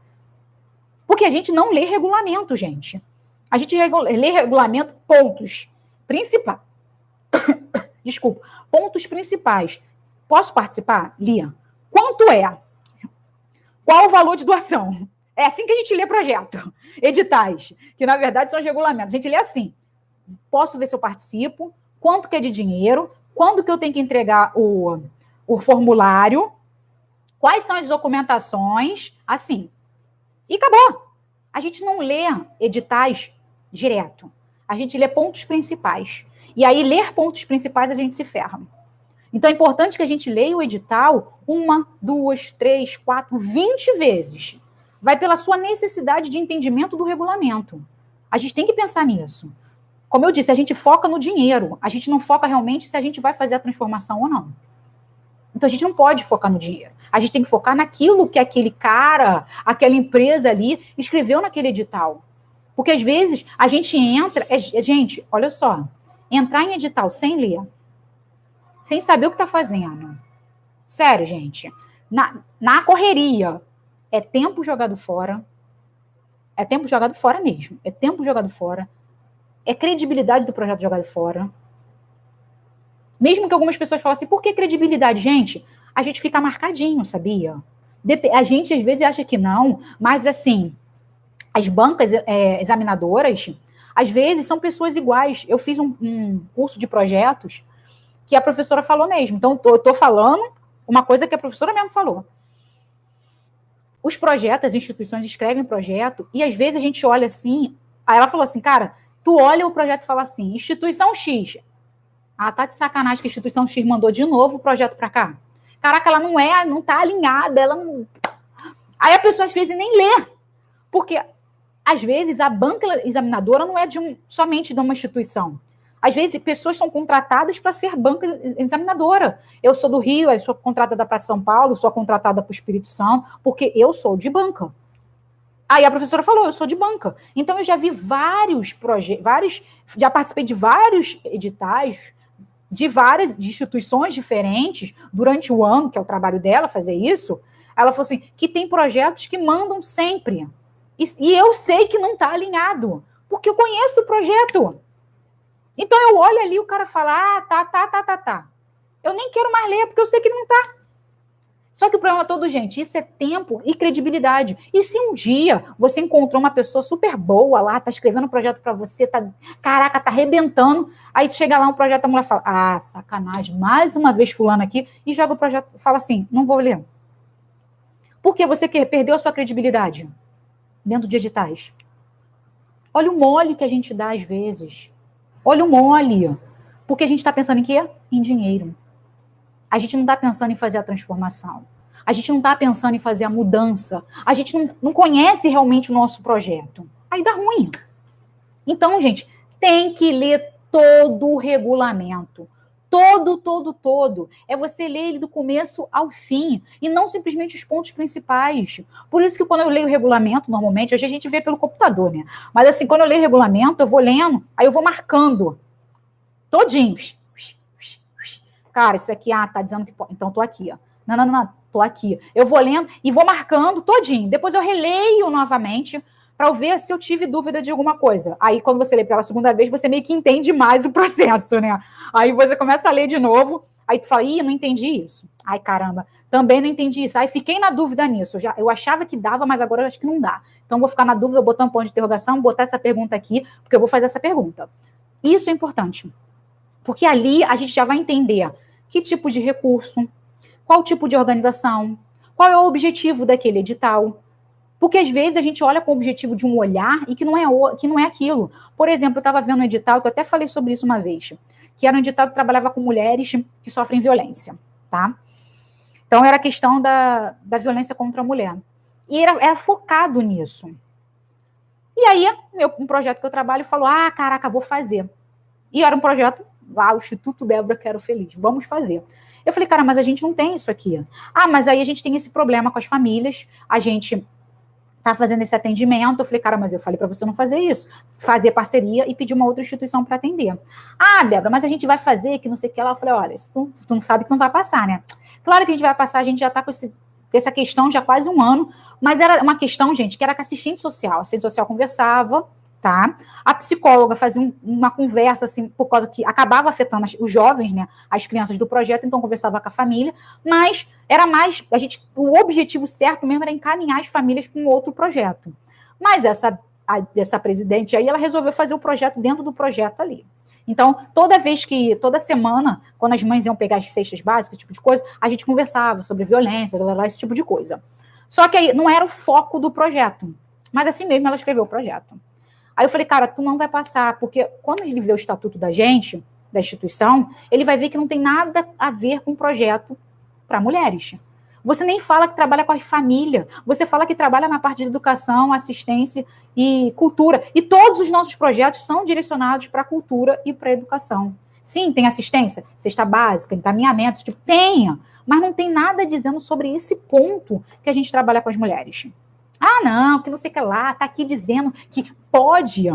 Porque a gente não lê regulamento, gente. A gente lê regulamento, pontos principais. Desculpa. Pontos principais. Posso participar? Lia. Quanto é? Qual o valor de doação? É assim que a gente lê projeto. Editais, que na verdade são os regulamentos. A gente lê assim. Posso ver se eu participo? Quanto que é de dinheiro? Quando que eu tenho que entregar o formulário? Quais são as documentações? Assim. E acabou. A gente não lê editais direto. A gente lê pontos principais. E aí, ler pontos principais, a gente se ferra. Então, é importante que a gente leia o edital 1, 2, 3, 4, 20 vezes. Vai pela sua necessidade de entendimento do regulamento. A gente tem que pensar nisso. Como eu disse, a gente foca no dinheiro. A gente não foca realmente se a gente vai fazer a transformação ou não. Então, a gente não pode focar no dinheiro. A gente tem que focar naquilo que aquele cara, aquela empresa ali, escreveu naquele edital. Porque, às vezes, a gente entra... Gente, olha só. Entrar em edital sem ler, sem saber o que está fazendo. Sério, gente. Na correria, é tempo jogado fora. É tempo jogado fora mesmo. É tempo jogado fora. É credibilidade do projeto jogado fora. Mesmo que algumas pessoas falem assim, por que credibilidade? Gente, a gente fica marcadinho, sabia? A gente, às vezes, acha que não, mas, assim, as bancas examinadoras, às vezes, são pessoas iguais. Eu fiz um curso de projetos que a professora falou mesmo. Então, eu estou falando uma coisa que a professora mesmo falou. Os projetos, as instituições escrevem projeto e, às vezes, a gente olha assim... Aí ela falou assim, cara, tu olha o projeto e fala assim, instituição X... Ah, tá de sacanagem que a instituição X mandou de novo o projeto para cá. Caraca, ela não tá alinhada, ela não... Aí a pessoa, às vezes, nem lê. Porque, às vezes, a banca examinadora não é somente de uma instituição. Às vezes, pessoas são contratadas para ser banca examinadora. Eu sou do Rio, eu sou contratada para São Paulo, sou contratada para o Espírito Santo, porque eu sou de banca. Aí a professora falou, eu sou de banca. Então, eu já vi vários projetos, já participei de vários editais, de várias instituições diferentes, durante o ano, que é o trabalho dela, fazer isso. Ela falou assim, que tem projetos que mandam sempre. E eu sei que não está alinhado, porque eu conheço o projeto. Então, eu olho ali, o cara fala, tá. Eu nem quero mais ler, porque eu sei que não tá. Só que o problema todo, gente, isso é tempo e credibilidade. E se um dia você encontrou uma pessoa super boa lá, tá escrevendo um projeto para você, tá arrebentando, aí chega lá um projeto, a mulher fala, sacanagem, mais uma vez fulano aqui, e joga o projeto, fala assim, não vou ler. Por que você perdeu a sua credibilidade dentro de editais? Olha o mole que a gente dá às vezes. Olha o mole. Porque a gente está pensando em quê? Em dinheiro. A gente não está pensando em fazer a transformação. A gente não está pensando em fazer a mudança. A gente não conhece realmente o nosso projeto. Aí dá ruim. Então, gente, tem que ler todo o regulamento. Todo. É você ler ele do começo ao fim. E não simplesmente os pontos principais. Por isso que quando eu leio o regulamento, normalmente, hoje a gente vê pelo computador, né? Mas assim, quando eu leio o regulamento, eu vou lendo, aí eu vou marcando. Todinhos. Cara, isso aqui, tá dizendo que pode. Então, tô aqui, ó. Não, tô aqui. Eu vou lendo e vou marcando todinho. Depois eu releio novamente para eu ver se eu tive dúvida de alguma coisa. Aí, quando você lê pela segunda vez, você meio que entende mais o processo, né? Aí você começa a ler de novo, aí tu fala, não entendi isso. Ai, caramba, também não entendi isso. Aí fiquei na dúvida nisso. Eu achava que dava, mas agora eu acho que não dá. Então, vou ficar na dúvida, botar um ponto de interrogação, botar essa pergunta aqui, porque eu vou fazer essa pergunta. Isso é importante. Porque ali a gente já vai entender que tipo de recurso, qual tipo de organização, qual é o objetivo daquele edital. Porque às vezes a gente olha com o objetivo de um olhar e que não é aquilo. Por exemplo, eu estava vendo um edital, que eu até falei sobre isso uma vez, que era um edital que trabalhava com mulheres que sofrem violência, tá? Então era a questão da violência contra a mulher. E era focado nisso. E aí, um projeto que eu trabalho falou, caraca, vou fazer. E era um projeto, o Instituto Débora Quero Feliz, vamos fazer. Eu falei, cara, mas a gente não tem isso aqui. Mas aí a gente tem esse problema com as famílias, a gente tá fazendo esse atendimento. Eu falei, cara, mas eu falei para você não fazer isso. Fazer parceria e pedir uma outra instituição para atender. Débora, mas a gente vai fazer que não sei o que lá. Eu falei, olha, tu não sabe que não vai passar, né? Claro que a gente vai passar, a gente já tá com essa questão já há quase um ano, mas era uma questão, gente, que era com a assistente social. A assistente social conversava, tá? A psicóloga fazia uma conversa, assim, por causa que acabava afetando os jovens, né? As crianças do projeto, então conversava com a família, mas era mais, o objetivo certo mesmo era encaminhar as famílias para um outro projeto. Mas essa presidente aí, ela resolveu fazer o projeto dentro do projeto ali. Então, toda semana, quando as mães iam pegar as cestas básicas, esse tipo de coisa, a gente conversava sobre violência, esse tipo de coisa. Só que aí não era o foco do projeto. Mas assim mesmo ela escreveu o projeto. Aí eu falei, cara, tu não vai passar, porque quando ele vê o estatuto da gente, da instituição, ele vai ver que não tem nada a ver com o projeto para mulheres. Você nem fala que trabalha com a família, você fala que trabalha na parte de educação, assistência e cultura. E todos os nossos projetos são direcionados para a cultura e para a educação. Sim, tem assistência, cesta básica, encaminhamentos, tenha, mas não tem nada dizendo sobre esse ponto que a gente trabalha com as mulheres. Não, que não sei o que lá, tá aqui dizendo que pode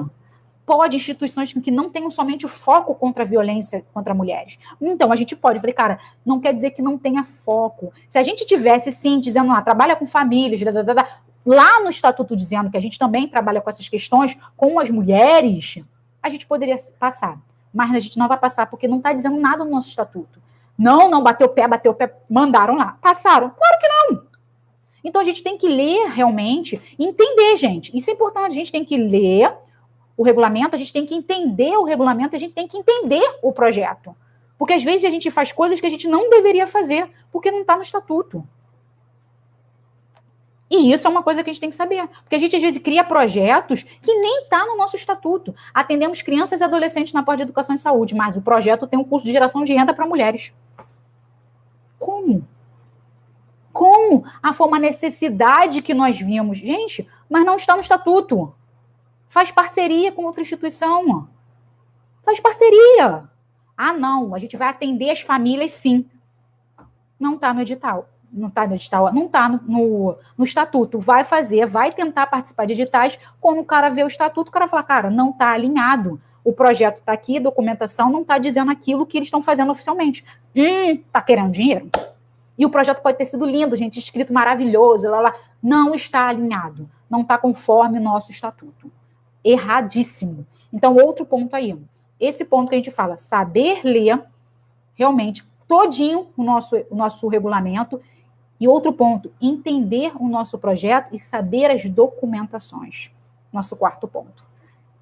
instituições que não tenham somente o foco contra a violência contra mulheres. Então, a gente pode. Eu falei, cara, não quer dizer que não tenha foco. Se a gente tivesse, sim, dizendo trabalha com famílias, lá no estatuto dizendo que a gente também trabalha com essas questões com as mulheres, a gente poderia passar. Mas a gente não vai passar, porque não está dizendo nada no nosso estatuto. Não, bateu o pé, mandaram lá. Passaram? Claro que não. Então, a gente tem que ler realmente e entender, gente. Isso é importante. A gente tem que ler o regulamento, a gente tem que entender o regulamento, a gente tem que entender o projeto. Porque, às vezes, a gente faz coisas que a gente não deveria fazer, porque não está no estatuto. E isso é uma coisa que a gente tem que saber. Porque a gente, às vezes, cria projetos que nem está no nosso estatuto. Atendemos crianças e adolescentes na parte de educação e saúde, mas o projeto tem um curso de geração de renda para mulheres. Como? Foi uma necessidade que nós vimos. Gente, mas não está no estatuto. Faz parceria com outra instituição. Faz parceria. Não, a gente vai atender as famílias, sim. Não está no edital. Não está no edital, não está no estatuto. Vai fazer, vai tentar participar de editais. Quando o cara vê o estatuto, o cara fala, cara, não está alinhado. O projeto está aqui, documentação não está dizendo aquilo que eles estão fazendo oficialmente. Está querendo dinheiro? E o projeto pode ter sido lindo, gente, escrito maravilhoso, não está alinhado, não está conforme o nosso estatuto. Erradíssimo. Então, outro ponto aí, esse ponto que a gente fala, saber ler realmente todinho o nosso regulamento, e outro ponto, entender o nosso projeto e saber as documentações. Nosso quarto ponto.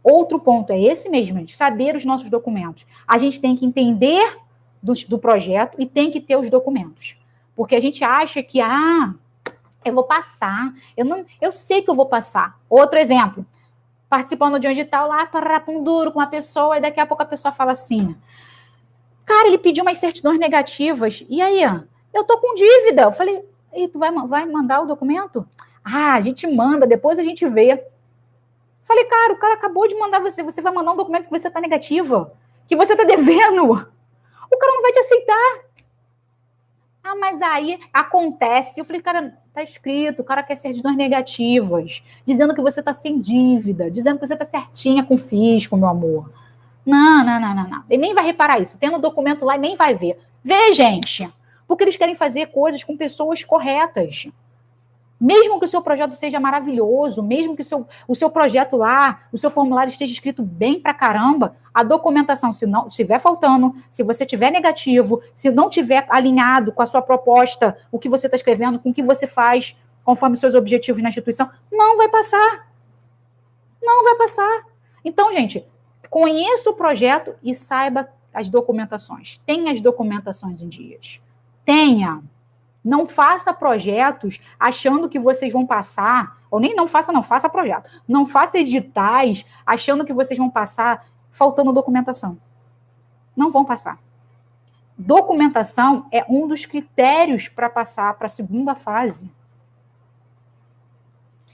Outro ponto é esse mesmo, gente, saber os nossos documentos. A gente tem que entender do projeto e tem que ter os documentos. Porque a gente acha que, eu vou passar, eu sei que eu vou passar. Outro exemplo, participando de um edital lá, duro com uma pessoa, e daqui a pouco a pessoa fala assim, Cara, ele pediu umas certidões negativas. E aí, eu tô com dívida. Eu falei, e tu vai mandar o documento? Ah, a gente manda, depois a gente vê. Falei, cara, o cara acabou de mandar você vai mandar um documento que você tá negativa, que você tá devendo. O cara não vai te aceitar. Ah, mas aí acontece. Eu falei, cara, tá escrito, o cara quer certidões negativas, dizendo que você tá sem dívida, dizendo que você tá certinha com o fisco, meu amor. Não, não, não, não, não. Ele nem vai reparar isso. Tem no documento lá e nem vai ver. Vê, gente. Porque eles querem fazer coisas com pessoas corretas. Mesmo que o seu projeto seja maravilhoso, mesmo que o seu projeto lá, o seu formulário esteja escrito bem pra caramba, a documentação, se não estiver faltando, se você tiver negativo, se não tiver alinhado com a sua proposta, o que você está escrevendo, com o que você faz, conforme os seus objetivos na instituição, não vai passar. Não vai passar. Então, gente, conheça o projeto e saiba as documentações. Tenha as documentações em dias. Tenha. Não faça projetos achando que vocês vão passar, ou nem não faça, não, faça projeto. Não faça editais achando que vocês vão passar faltando documentação. Não vão passar. Documentação é um dos critérios para passar para a segunda fase.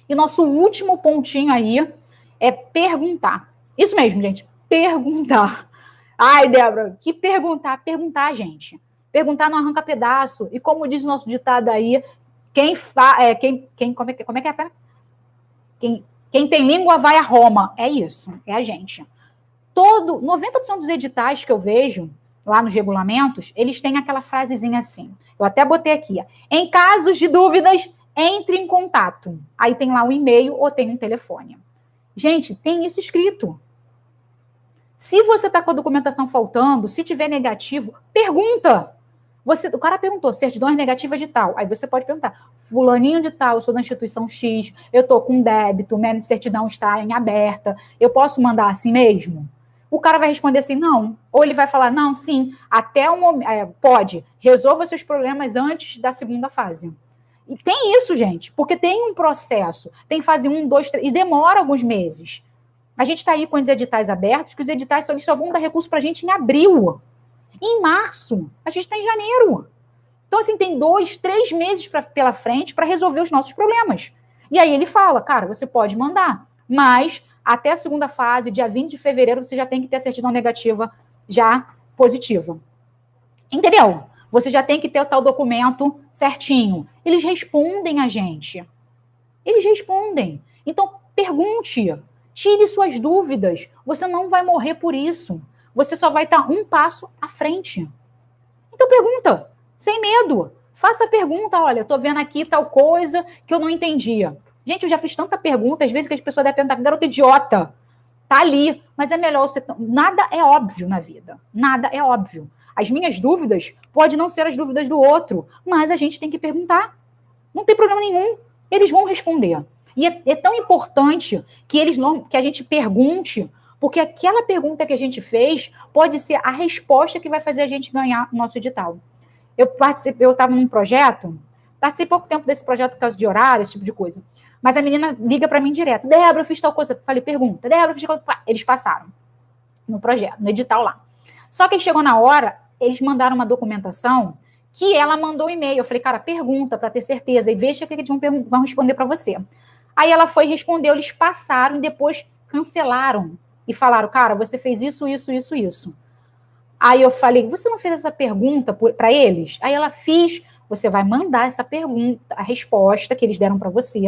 E nosso último pontinho aí é perguntar. Isso mesmo, gente, perguntar. Ai, Débora, que perguntar? Perguntar, gente. Perguntar não arranca pedaço. E como diz o nosso ditado aí, como é que é? Quem tem língua vai a Roma. É isso, é a gente. 90% dos editais que eu vejo lá nos regulamentos, eles têm aquela frasezinha assim. Eu até botei aqui, em casos de dúvidas, entre em contato. Aí tem lá um e-mail ou tem um telefone. Gente, tem isso escrito. Se você está com a documentação faltando, se tiver negativo, pergunta. O cara perguntou, certidões negativas de tal. Aí você pode perguntar, fulaninho de tal, eu sou da instituição X, eu estou com débito, minha certidão está em aberta, eu posso mandar assim mesmo? O cara vai responder assim, não. Ou ele vai falar, não, sim, até o momento, pode, resolva seus problemas antes da segunda fase. E tem isso, gente, porque tem um processo, tem fase 1, 2, 3, e demora alguns meses. A gente está aí com os editais abertos, que os editais só vão dar recurso para a gente em abril. Em março, a gente está em janeiro. Então, assim, tem 2, 3 meses pela frente para resolver os nossos problemas. E aí ele fala, cara, você pode mandar, mas até a segunda fase, dia 20 de fevereiro, você já tem que ter a certidão negativa já positiva. Entendeu? Você já tem que ter o tal documento certinho. Eles respondem a gente. Eles respondem. Então, pergunte. Tire suas dúvidas. Você não vai morrer por isso. Você só vai estar um passo à frente. Então pergunta, sem medo. Faça a pergunta, olha, eu tô vendo aqui tal coisa que eu não entendia. Gente, eu já fiz tanta pergunta, às vezes que as pessoas devem perguntar, garota idiota, tá ali. Mas é melhor você... Nada é óbvio na vida. Nada é óbvio. As minhas dúvidas podem não ser as dúvidas do outro, mas a gente tem que perguntar. Não tem problema nenhum. Eles vão responder. E é tão importante que a gente pergunte, porque aquela pergunta que a gente fez pode ser a resposta que vai fazer a gente ganhar o nosso edital. Eu estava num projeto, participei pouco tempo desse projeto por causa de horário, esse tipo de coisa. Mas a menina liga para mim direto. Débora, eu fiz tal coisa. Falei, pergunta. Débora, eu fiz tal coisa. Eles passaram no projeto, no edital lá. Só que chegou na hora, eles mandaram uma documentação que ela mandou um e-mail. Eu falei, cara, pergunta para ter certeza e veja o que eles vão responder para você. Aí ela foi e respondeu, eles passaram e depois cancelaram. E falaram, cara, você fez isso, isso, isso, isso. Aí eu falei, você não fez essa pergunta para eles? Aí ela fez, você vai mandar essa pergunta, a resposta que eles deram para você,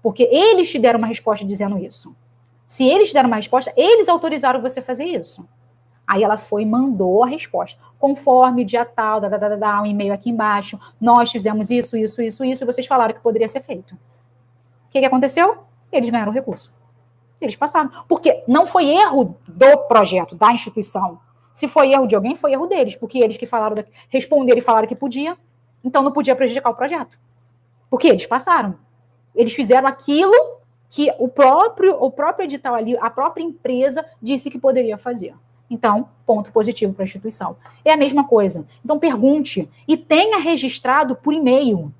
porque eles te deram uma resposta dizendo isso. Se eles te deram uma resposta, eles autorizaram você a fazer isso. Aí ela foi e mandou a resposta. Conforme dia tal, um e-mail aqui embaixo, nós fizemos isso, isso, isso, isso, e vocês falaram que poderia ser feito. O que aconteceu? Eles ganharam o recurso. Eles passaram. Porque não foi erro do projeto, da instituição. Se foi erro de alguém, foi erro deles. Porque eles que responderam e falaram que podia, então não podia prejudicar o projeto. Porque eles passaram. Eles fizeram aquilo que o próprio edital ali, a própria empresa disse que poderia fazer. Então, ponto positivo para a instituição. É a mesma coisa. Então, pergunte e tenha registrado por e-mail.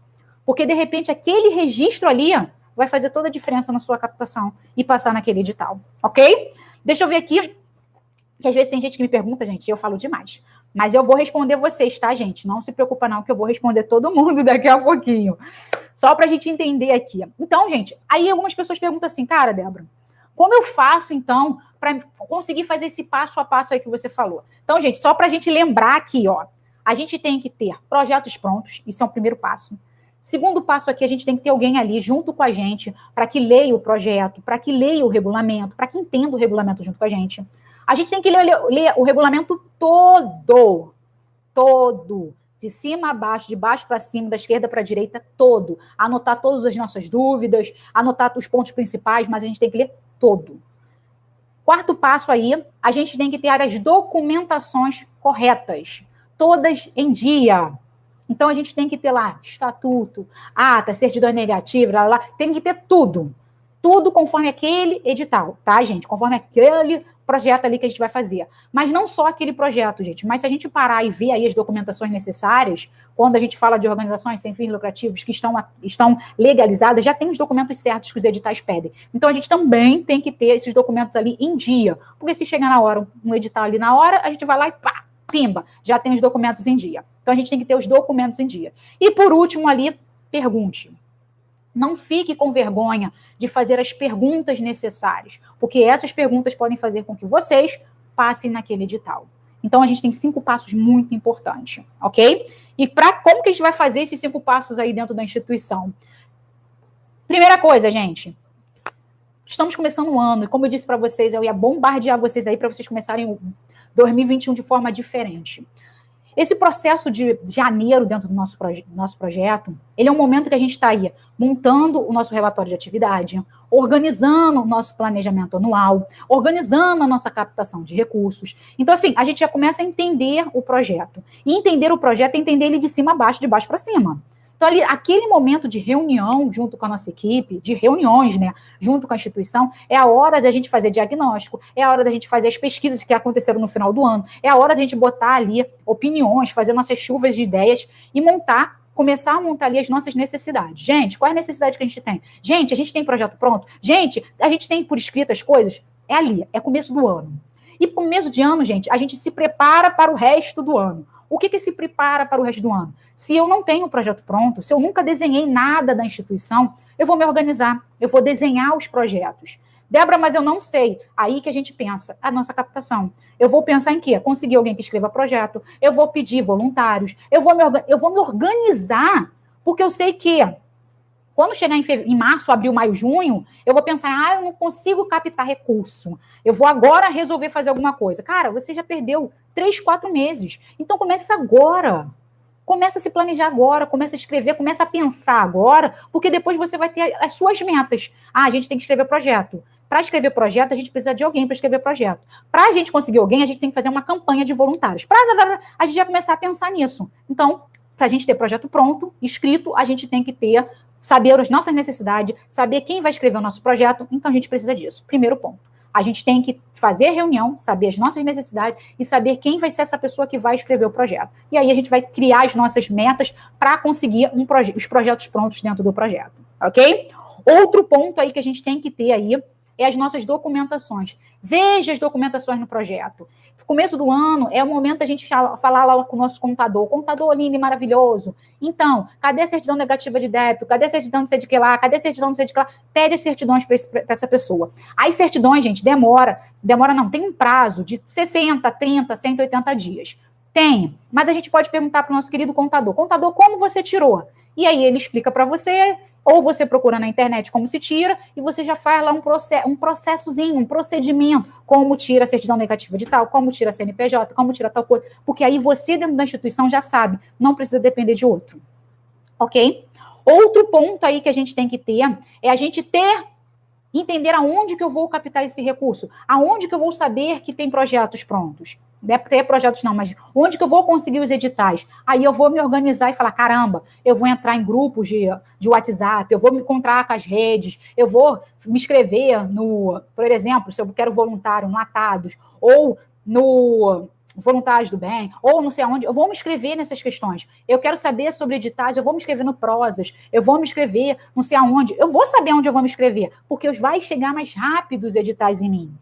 Porque, de repente, aquele registro ali vai fazer toda a diferença na sua captação e passar naquele edital, ok? Deixa eu ver aqui que às vezes tem gente que me pergunta, gente, e eu falo demais. Mas eu vou responder vocês, tá, gente? Não se preocupa não, que eu vou responder todo mundo daqui a pouquinho. Só pra gente entender aqui. Então, gente, aí algumas pessoas perguntam assim, cara, Débora, como eu faço, então, para conseguir fazer esse passo a passo aí que você falou? Então, gente, só pra gente lembrar aqui, ó, a gente tem que ter projetos prontos, isso é o primeiro passo. Segundo passo aqui, a gente tem que ter alguém ali junto com a gente para que leia o projeto, para que leia o regulamento, para que entenda o regulamento junto com a gente. A gente tem que ler o regulamento todo, de cima a baixo, de baixo para cima, da esquerda para a direita, todo. Anotar todas as nossas dúvidas, anotar os pontos principais, mas a gente tem que ler todo. Quarto passo aí, a gente tem que ter as documentações corretas, todas em dia. Então, a gente tem que ter lá estatuto, ata, certidão negativa, tem que ter tudo. Tudo conforme aquele edital, tá, gente? Conforme aquele projeto ali que a gente vai fazer. Mas não só aquele projeto, gente. Mas se a gente parar e ver aí as documentações necessárias, quando a gente fala de organizações sem fins lucrativos que estão legalizadas, já tem os documentos certos que os editais pedem. Então, a gente também tem que ter esses documentos ali em dia. Porque se chegar na hora, um edital ali na hora, a gente vai lá e pá, pimba, já tem os documentos em dia. Então, a gente tem que ter os documentos em dia. E, por último, ali, pergunte. Não fique com vergonha de fazer as perguntas necessárias, porque essas perguntas podem fazer com que vocês passem naquele edital. Então, a gente tem 5 passos muito importantes, ok? E como que a gente vai fazer esses 5 passos aí dentro da instituição? Primeira coisa, gente, estamos começando um ano, e como eu disse para vocês, eu ia bombardear vocês aí para vocês começarem o 2021 de forma diferente. Esse processo de janeiro dentro do nosso projeto, ele é um momento que a gente está aí montando o nosso relatório de atividade, organizando o nosso planejamento anual, organizando a nossa captação de recursos. Então, assim, a gente já começa a entender o projeto. E entender o projeto é entender ele de cima a baixo, de baixo para cima. Então, ali, aquele momento de reunião junto com a nossa equipe, de reuniões, né, junto com a instituição, é a hora da gente fazer diagnóstico, é a hora da gente fazer as pesquisas que aconteceram no final do ano, é a hora da gente botar ali opiniões, fazer nossas chuvas de ideias e começar a montar ali as nossas necessidades. Gente, qual é a necessidade que a gente tem? Gente, a gente tem projeto pronto? Gente, a gente tem por escrito as coisas? É ali, é começo do ano. E começo de ano, gente, a gente se prepara para o resto do ano. O que se prepara para o resto do ano? Se eu não tenho o projeto pronto, se eu nunca desenhei nada da instituição, eu vou me organizar, eu vou desenhar os projetos. Débora, mas eu não sei. Aí que a gente pensa, a nossa captação. Eu vou pensar em quê? Conseguir alguém que escreva projeto, eu vou pedir voluntários, eu vou me organizar, porque eu sei que quando chegar em março, abril, maio, junho, eu vou pensar, eu não consigo captar recurso. Eu vou agora resolver fazer alguma coisa. Cara, você já perdeu 3, 4 meses. Então, começa agora. Começa a se planejar agora, começa a escrever, começa a pensar agora, porque depois você vai ter as suas metas. A gente tem que escrever projeto. Para escrever projeto, a gente precisa de alguém para escrever projeto. Para a gente conseguir alguém, a gente tem que fazer uma campanha de voluntários. A gente já começar a pensar nisso. Então, para a gente ter projeto pronto, escrito, a gente tem que saber as nossas necessidades, saber quem vai escrever o nosso projeto, então a gente precisa disso. Primeiro ponto. A gente tem que fazer reunião, saber as nossas necessidades e saber quem vai ser essa pessoa que vai escrever o projeto. E aí a gente vai criar as nossas metas para conseguir os projetos prontos dentro do projeto, ok? Outro ponto aí que a gente tem que ter aí é as nossas documentações. Veja as documentações no projeto. Começo do ano é o momento da gente falar lá com o nosso contador. Contador lindo e maravilhoso. Então, cadê a certidão negativa de débito? Cadê a certidão não sei de que lá? Cadê a certidão não sei de que lá? Pede as certidões para essa pessoa. As certidões, gente, demora não, tem um prazo de 60, 30, 180 dias. Tem, mas a gente pode perguntar para o nosso querido contador. Contador, como você tirou? E aí ele explica para você, ou você procura na internet como se tira, e você já faz lá um processozinho, um procedimento, como tira a certidão negativa de tal, como tira a CNPJ, como tira tal coisa, porque aí você dentro da instituição já sabe, não precisa depender de outro, ok? Outro ponto aí que a gente tem que ter, é a gente entender aonde que eu vou captar esse recurso, aonde que eu vou saber que tem projetos prontos. Não é ter projetos não, mas onde que eu vou conseguir os editais? Aí eu vou me organizar e falar, caramba, eu vou entrar em grupos de WhatsApp, eu vou me encontrar com as redes, eu vou me inscrever por exemplo, se eu quero voluntário no Atados, ou no Voluntários do Bem, ou não sei aonde, eu vou me inscrever nessas questões. Eu quero saber sobre editais, eu vou me inscrever no Prosas, eu vou me inscrever não sei aonde, eu vou saber onde eu vou me inscrever, porque vai chegar mais rápido os editais em mim.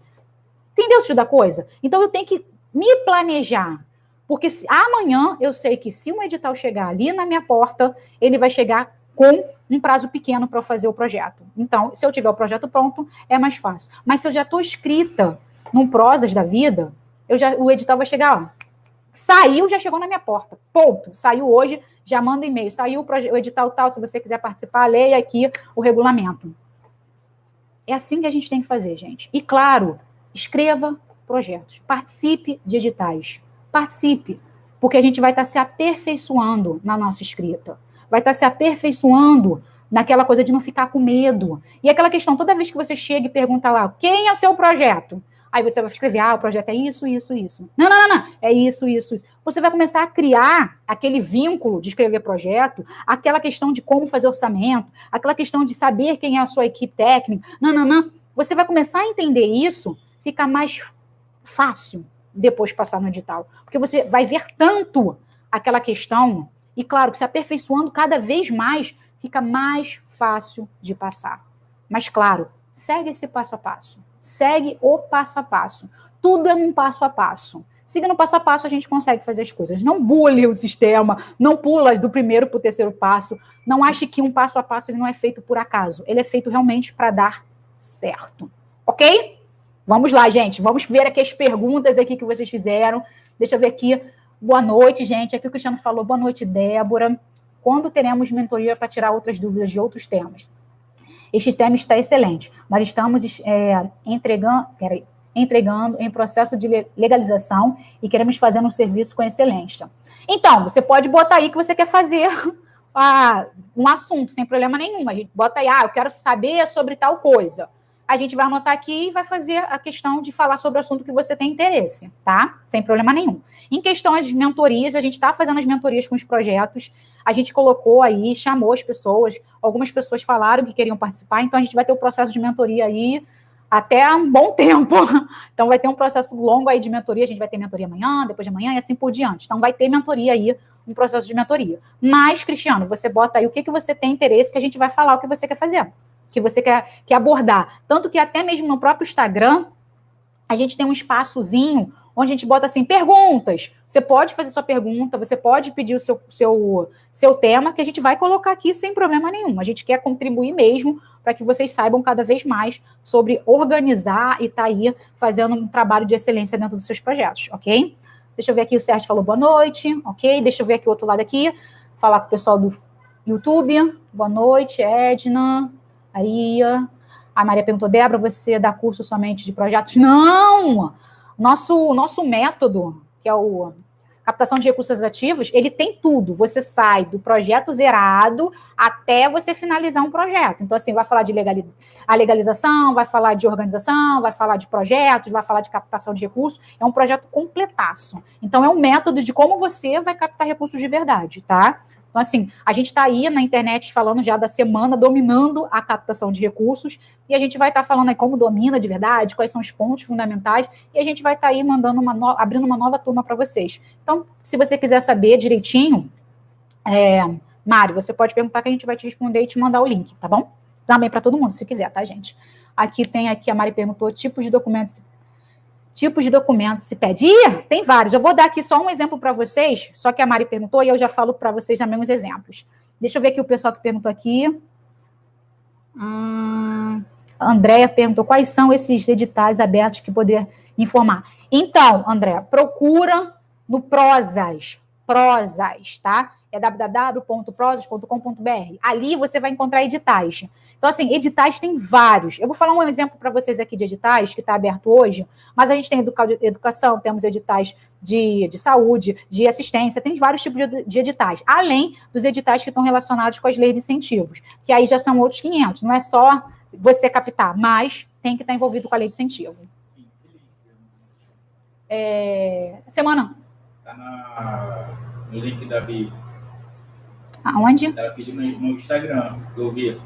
Entendeu o sentido da coisa? Então, eu tenho que me planejar. Porque amanhã eu sei que se um edital chegar ali na minha porta, ele vai chegar com um prazo pequeno para eu fazer o projeto. Então, se eu tiver o projeto pronto, é mais fácil. Mas se eu já estou inscrita num Prozas da vida, o edital vai chegar, ó. Saiu, já chegou na minha porta. Ponto. Saiu hoje, já manda e-mail. Saiu o edital tal, se você quiser participar, leia aqui o regulamento. É assim que a gente tem que fazer, gente. E, claro, escreva projetos. Participe de editais. Participe. Porque a gente vai estar se aperfeiçoando na nossa escrita. Vai estar se aperfeiçoando naquela coisa de não ficar com medo. E aquela questão, toda vez que você chega e pergunta lá, quem é o seu projeto? Aí você vai escrever, o projeto é isso, isso, isso. Não. É isso, isso, isso. Você vai começar a criar aquele vínculo de escrever projeto, aquela questão de como fazer orçamento, aquela questão de saber quem é a sua equipe técnica. Não. Você vai começar a entender isso, fica mais fácil depois passar no edital. Porque você vai ver tanto aquela questão, e claro, que se aperfeiçoando cada vez mais, fica mais fácil de passar. Mas claro, segue esse passo a passo. Segue o passo a passo. Tudo é num passo a passo. Seguindo passo a passo, a gente consegue fazer as coisas. Não bule o sistema, não pula do primeiro para o terceiro passo. Não ache que um passo a passo ele não é feito por acaso. Ele é feito realmente para dar certo. Ok? Vamos lá, gente. Vamos ver aqui as perguntas aqui que vocês fizeram. Deixa eu ver aqui. Boa noite, gente. Aqui o Cristiano falou. Boa noite, Débora. Quando teremos mentoria para tirar outras dúvidas de outros temas? Este tema está excelente, mas estamos entregando em processo de legalização e queremos fazer um serviço com excelência. Então, você pode botar aí que você quer fazer um assunto, sem problema nenhum. A gente bota aí, eu quero saber sobre tal coisa. A gente vai anotar aqui e vai fazer a questão de falar sobre o assunto que você tem interesse, tá? Sem problema nenhum. Em questão de mentorias, a gente está fazendo as mentorias com os projetos, a gente colocou aí, chamou as pessoas, algumas pessoas falaram que queriam participar, então a gente vai ter o processo de mentoria aí até um bom tempo. Então vai ter um processo longo aí de mentoria, a gente vai ter mentoria amanhã, depois de amanhã e assim por diante. Então vai ter mentoria aí, um processo de mentoria. Mas, Cristiano, você bota aí o que você tem interesse, que a gente vai falar o que você quer fazer, que você quer abordar. Tanto que até mesmo no próprio Instagram, a gente tem um espaçozinho onde a gente bota assim, perguntas. Você pode fazer sua pergunta, você pode pedir o seu tema, que a gente vai colocar aqui sem problema nenhum. A gente quer contribuir mesmo para que vocês saibam cada vez mais sobre organizar e aí fazendo um trabalho de excelência dentro dos seus projetos, ok? Deixa eu ver aqui, o Sérgio falou boa noite, ok? Deixa eu ver aqui o outro lado aqui, falar com o pessoal do YouTube. Boa noite, Edna. Aí, a Maria perguntou, Débora, você dá curso somente de projetos? Não! Nosso método, que é o captação de recursos ativos, ele tem tudo. Você sai do projeto zerado até você finalizar um projeto. Então, assim, vai falar de legalização, vai falar de organização, vai falar de projetos, vai falar de captação de recursos. É um projeto completaço. Então, é um método de como você vai captar recursos de verdade, tá? Então, assim, a gente está aí na internet falando já da semana, dominando a captação de recursos, e a gente vai estar falando aí como domina de verdade, quais são os pontos fundamentais, e a gente vai estar aí abrindo uma nova turma para vocês. Então, se você quiser saber direitinho, Mário, você pode perguntar que a gente vai te responder e te mandar o link, tá bom? Também para todo mundo, se quiser, tá, gente? Aqui a Mari perguntou, tipos de documentos se pede? Tem vários. Eu vou dar aqui só um exemplo para vocês, só que a Mari perguntou e eu já falo para vocês também uns exemplos. Deixa eu ver aqui o pessoal que perguntou aqui. A Andréia perguntou quais são esses editais abertos que poder informar. Então, Andréia, procura no Prozas, tá? É www.prozas.com.br. Ali você vai encontrar editais. Então, assim, editais tem vários. Eu vou falar um exemplo para vocês aqui de editais que está aberto hoje, mas a gente tem educação, temos editais de saúde, de assistência, tem vários tipos de editais, além dos editais que estão relacionados com as leis de incentivos, que aí já são outros 500. Não é só você captar, mas tem que estar envolvido com a lei de incentivo. Semana. Está no link da bio. Aonde? Ela pediu no Instagram, eu vi.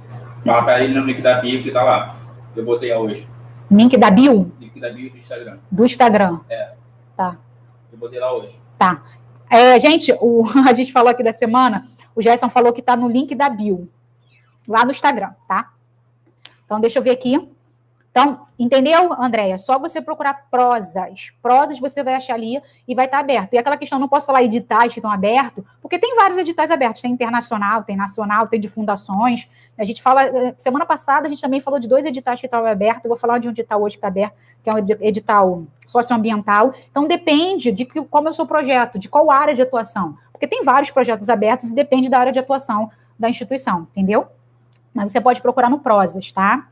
Fala para ele no link da bio que tá lá. Eu botei hoje. Link da bio? Link da bio do Instagram. Do Instagram. Tá. Eu botei lá hoje. Tá. Gente, a gente falou aqui da semana, o Gerson falou que tá no link da bio. Lá no Instagram, tá? Então, deixa eu ver aqui. Então, entendeu, Andréia? Só você procurar prosas. Prosas você vai achar ali e vai estar aberto. E aquela questão, não posso falar editais que estão abertos, porque tem vários editais abertos. Tem internacional, tem nacional, tem de fundações. A gente fala, semana passada a gente também falou de 2 editais que estavam abertos. Eu vou falar de um edital hoje que está aberto, que é um edital socioambiental. Então, depende de como é o seu projeto, de qual área de atuação. Porque tem vários projetos abertos e depende da área de atuação da instituição, entendeu? Mas você pode procurar no Prosas, tá?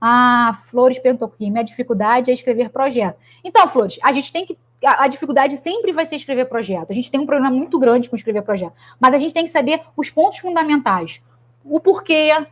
Ah, Flores perguntou aqui, minha dificuldade é escrever projeto. Então, Flores, a gente tem que... A dificuldade sempre vai ser escrever projeto. A gente tem um problema muito grande com escrever projeto. Mas a gente tem que saber os pontos fundamentais. O porquê,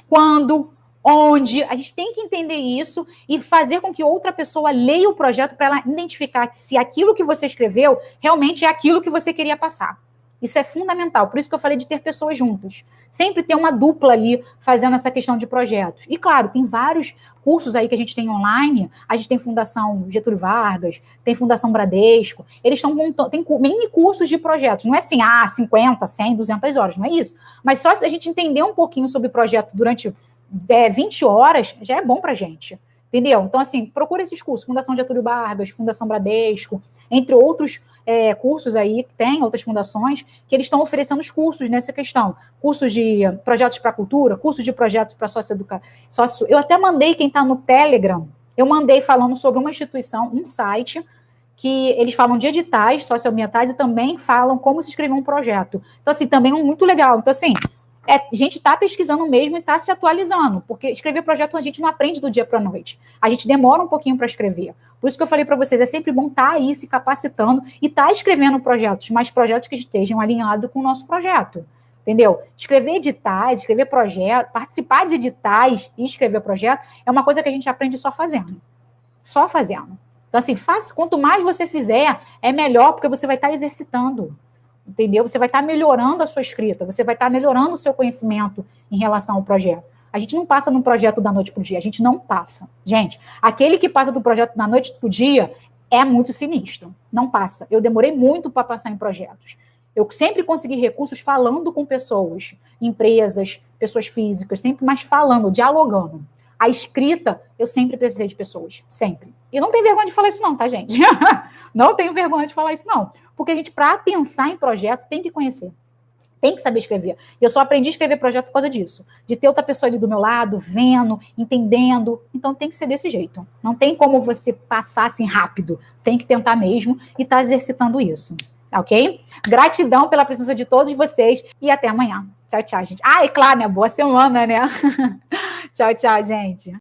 quando, onde. A gente tem que entender isso e fazer com que outra pessoa leia o projeto para ela identificar se aquilo que você escreveu realmente é aquilo que você queria passar. Isso é fundamental, por isso que eu falei de ter pessoas juntas. Sempre ter uma dupla ali fazendo essa questão de projetos. E, claro, tem vários cursos aí que a gente tem online. A gente tem Fundação Getúlio Vargas, tem Fundação Bradesco. Eles estão montando, tem mini cursos de projetos. Não é assim, 50, 100, 200 horas, não é isso. Mas só se a gente entender um pouquinho sobre o projeto durante 20 horas, já é bom pra gente. Entendeu? Então, assim, procura esses cursos. Fundação Getúlio Vargas, Fundação Bradesco, entre outros cursos aí, que tem outras fundações, que eles estão oferecendo os cursos nessa questão. Cursos de projetos para cultura, cursos de projetos para socioeducação. Eu até mandei, quem está no Telegram, eu mandei falando sobre uma instituição, um site, que eles falam de editais socioambientais e também falam como se escrever um projeto. Então, assim, também é muito legal. Então, assim, a gente está pesquisando mesmo e está se atualizando, porque escrever projeto a gente não aprende do dia para a noite. A gente demora um pouquinho para escrever. Por isso que eu falei para vocês, é sempre bom estar aí se capacitando e estar escrevendo projetos, mas projetos que estejam alinhados com o nosso projeto. Entendeu? Escrever editais, escrever projetos, participar de editais e escrever projeto é uma coisa que a gente aprende só fazendo. Só fazendo. Então, assim, quanto mais você fizer, é melhor, porque você vai estar exercitando. Entendeu? Você vai estar melhorando a sua escrita, você vai estar melhorando o seu conhecimento em relação ao projeto. A gente não passa num projeto da noite para o dia, a gente não passa. Gente, aquele que passa do projeto da noite para o dia é muito sinistro, não passa. Eu demorei muito para passar em projetos. Eu sempre consegui recursos falando com pessoas, empresas, pessoas físicas, sempre mais falando, dialogando. A escrita, eu sempre precisei de pessoas, sempre. E não tenho vergonha de falar isso não, tá, gente? Não tenho vergonha de falar isso não. Porque a gente, para pensar em projeto, tem que conhecer. Tem que saber escrever. Eu só aprendi a escrever projeto por causa disso. De ter outra pessoa ali do meu lado, vendo, entendendo. Então tem que ser desse jeito. Não tem como você passar assim rápido. Tem que tentar mesmo e estar exercitando isso. Ok? Gratidão pela presença de todos vocês e até amanhã. Tchau, tchau, gente. Ah, e claro, né? Boa semana, né? Tchau, tchau, gente.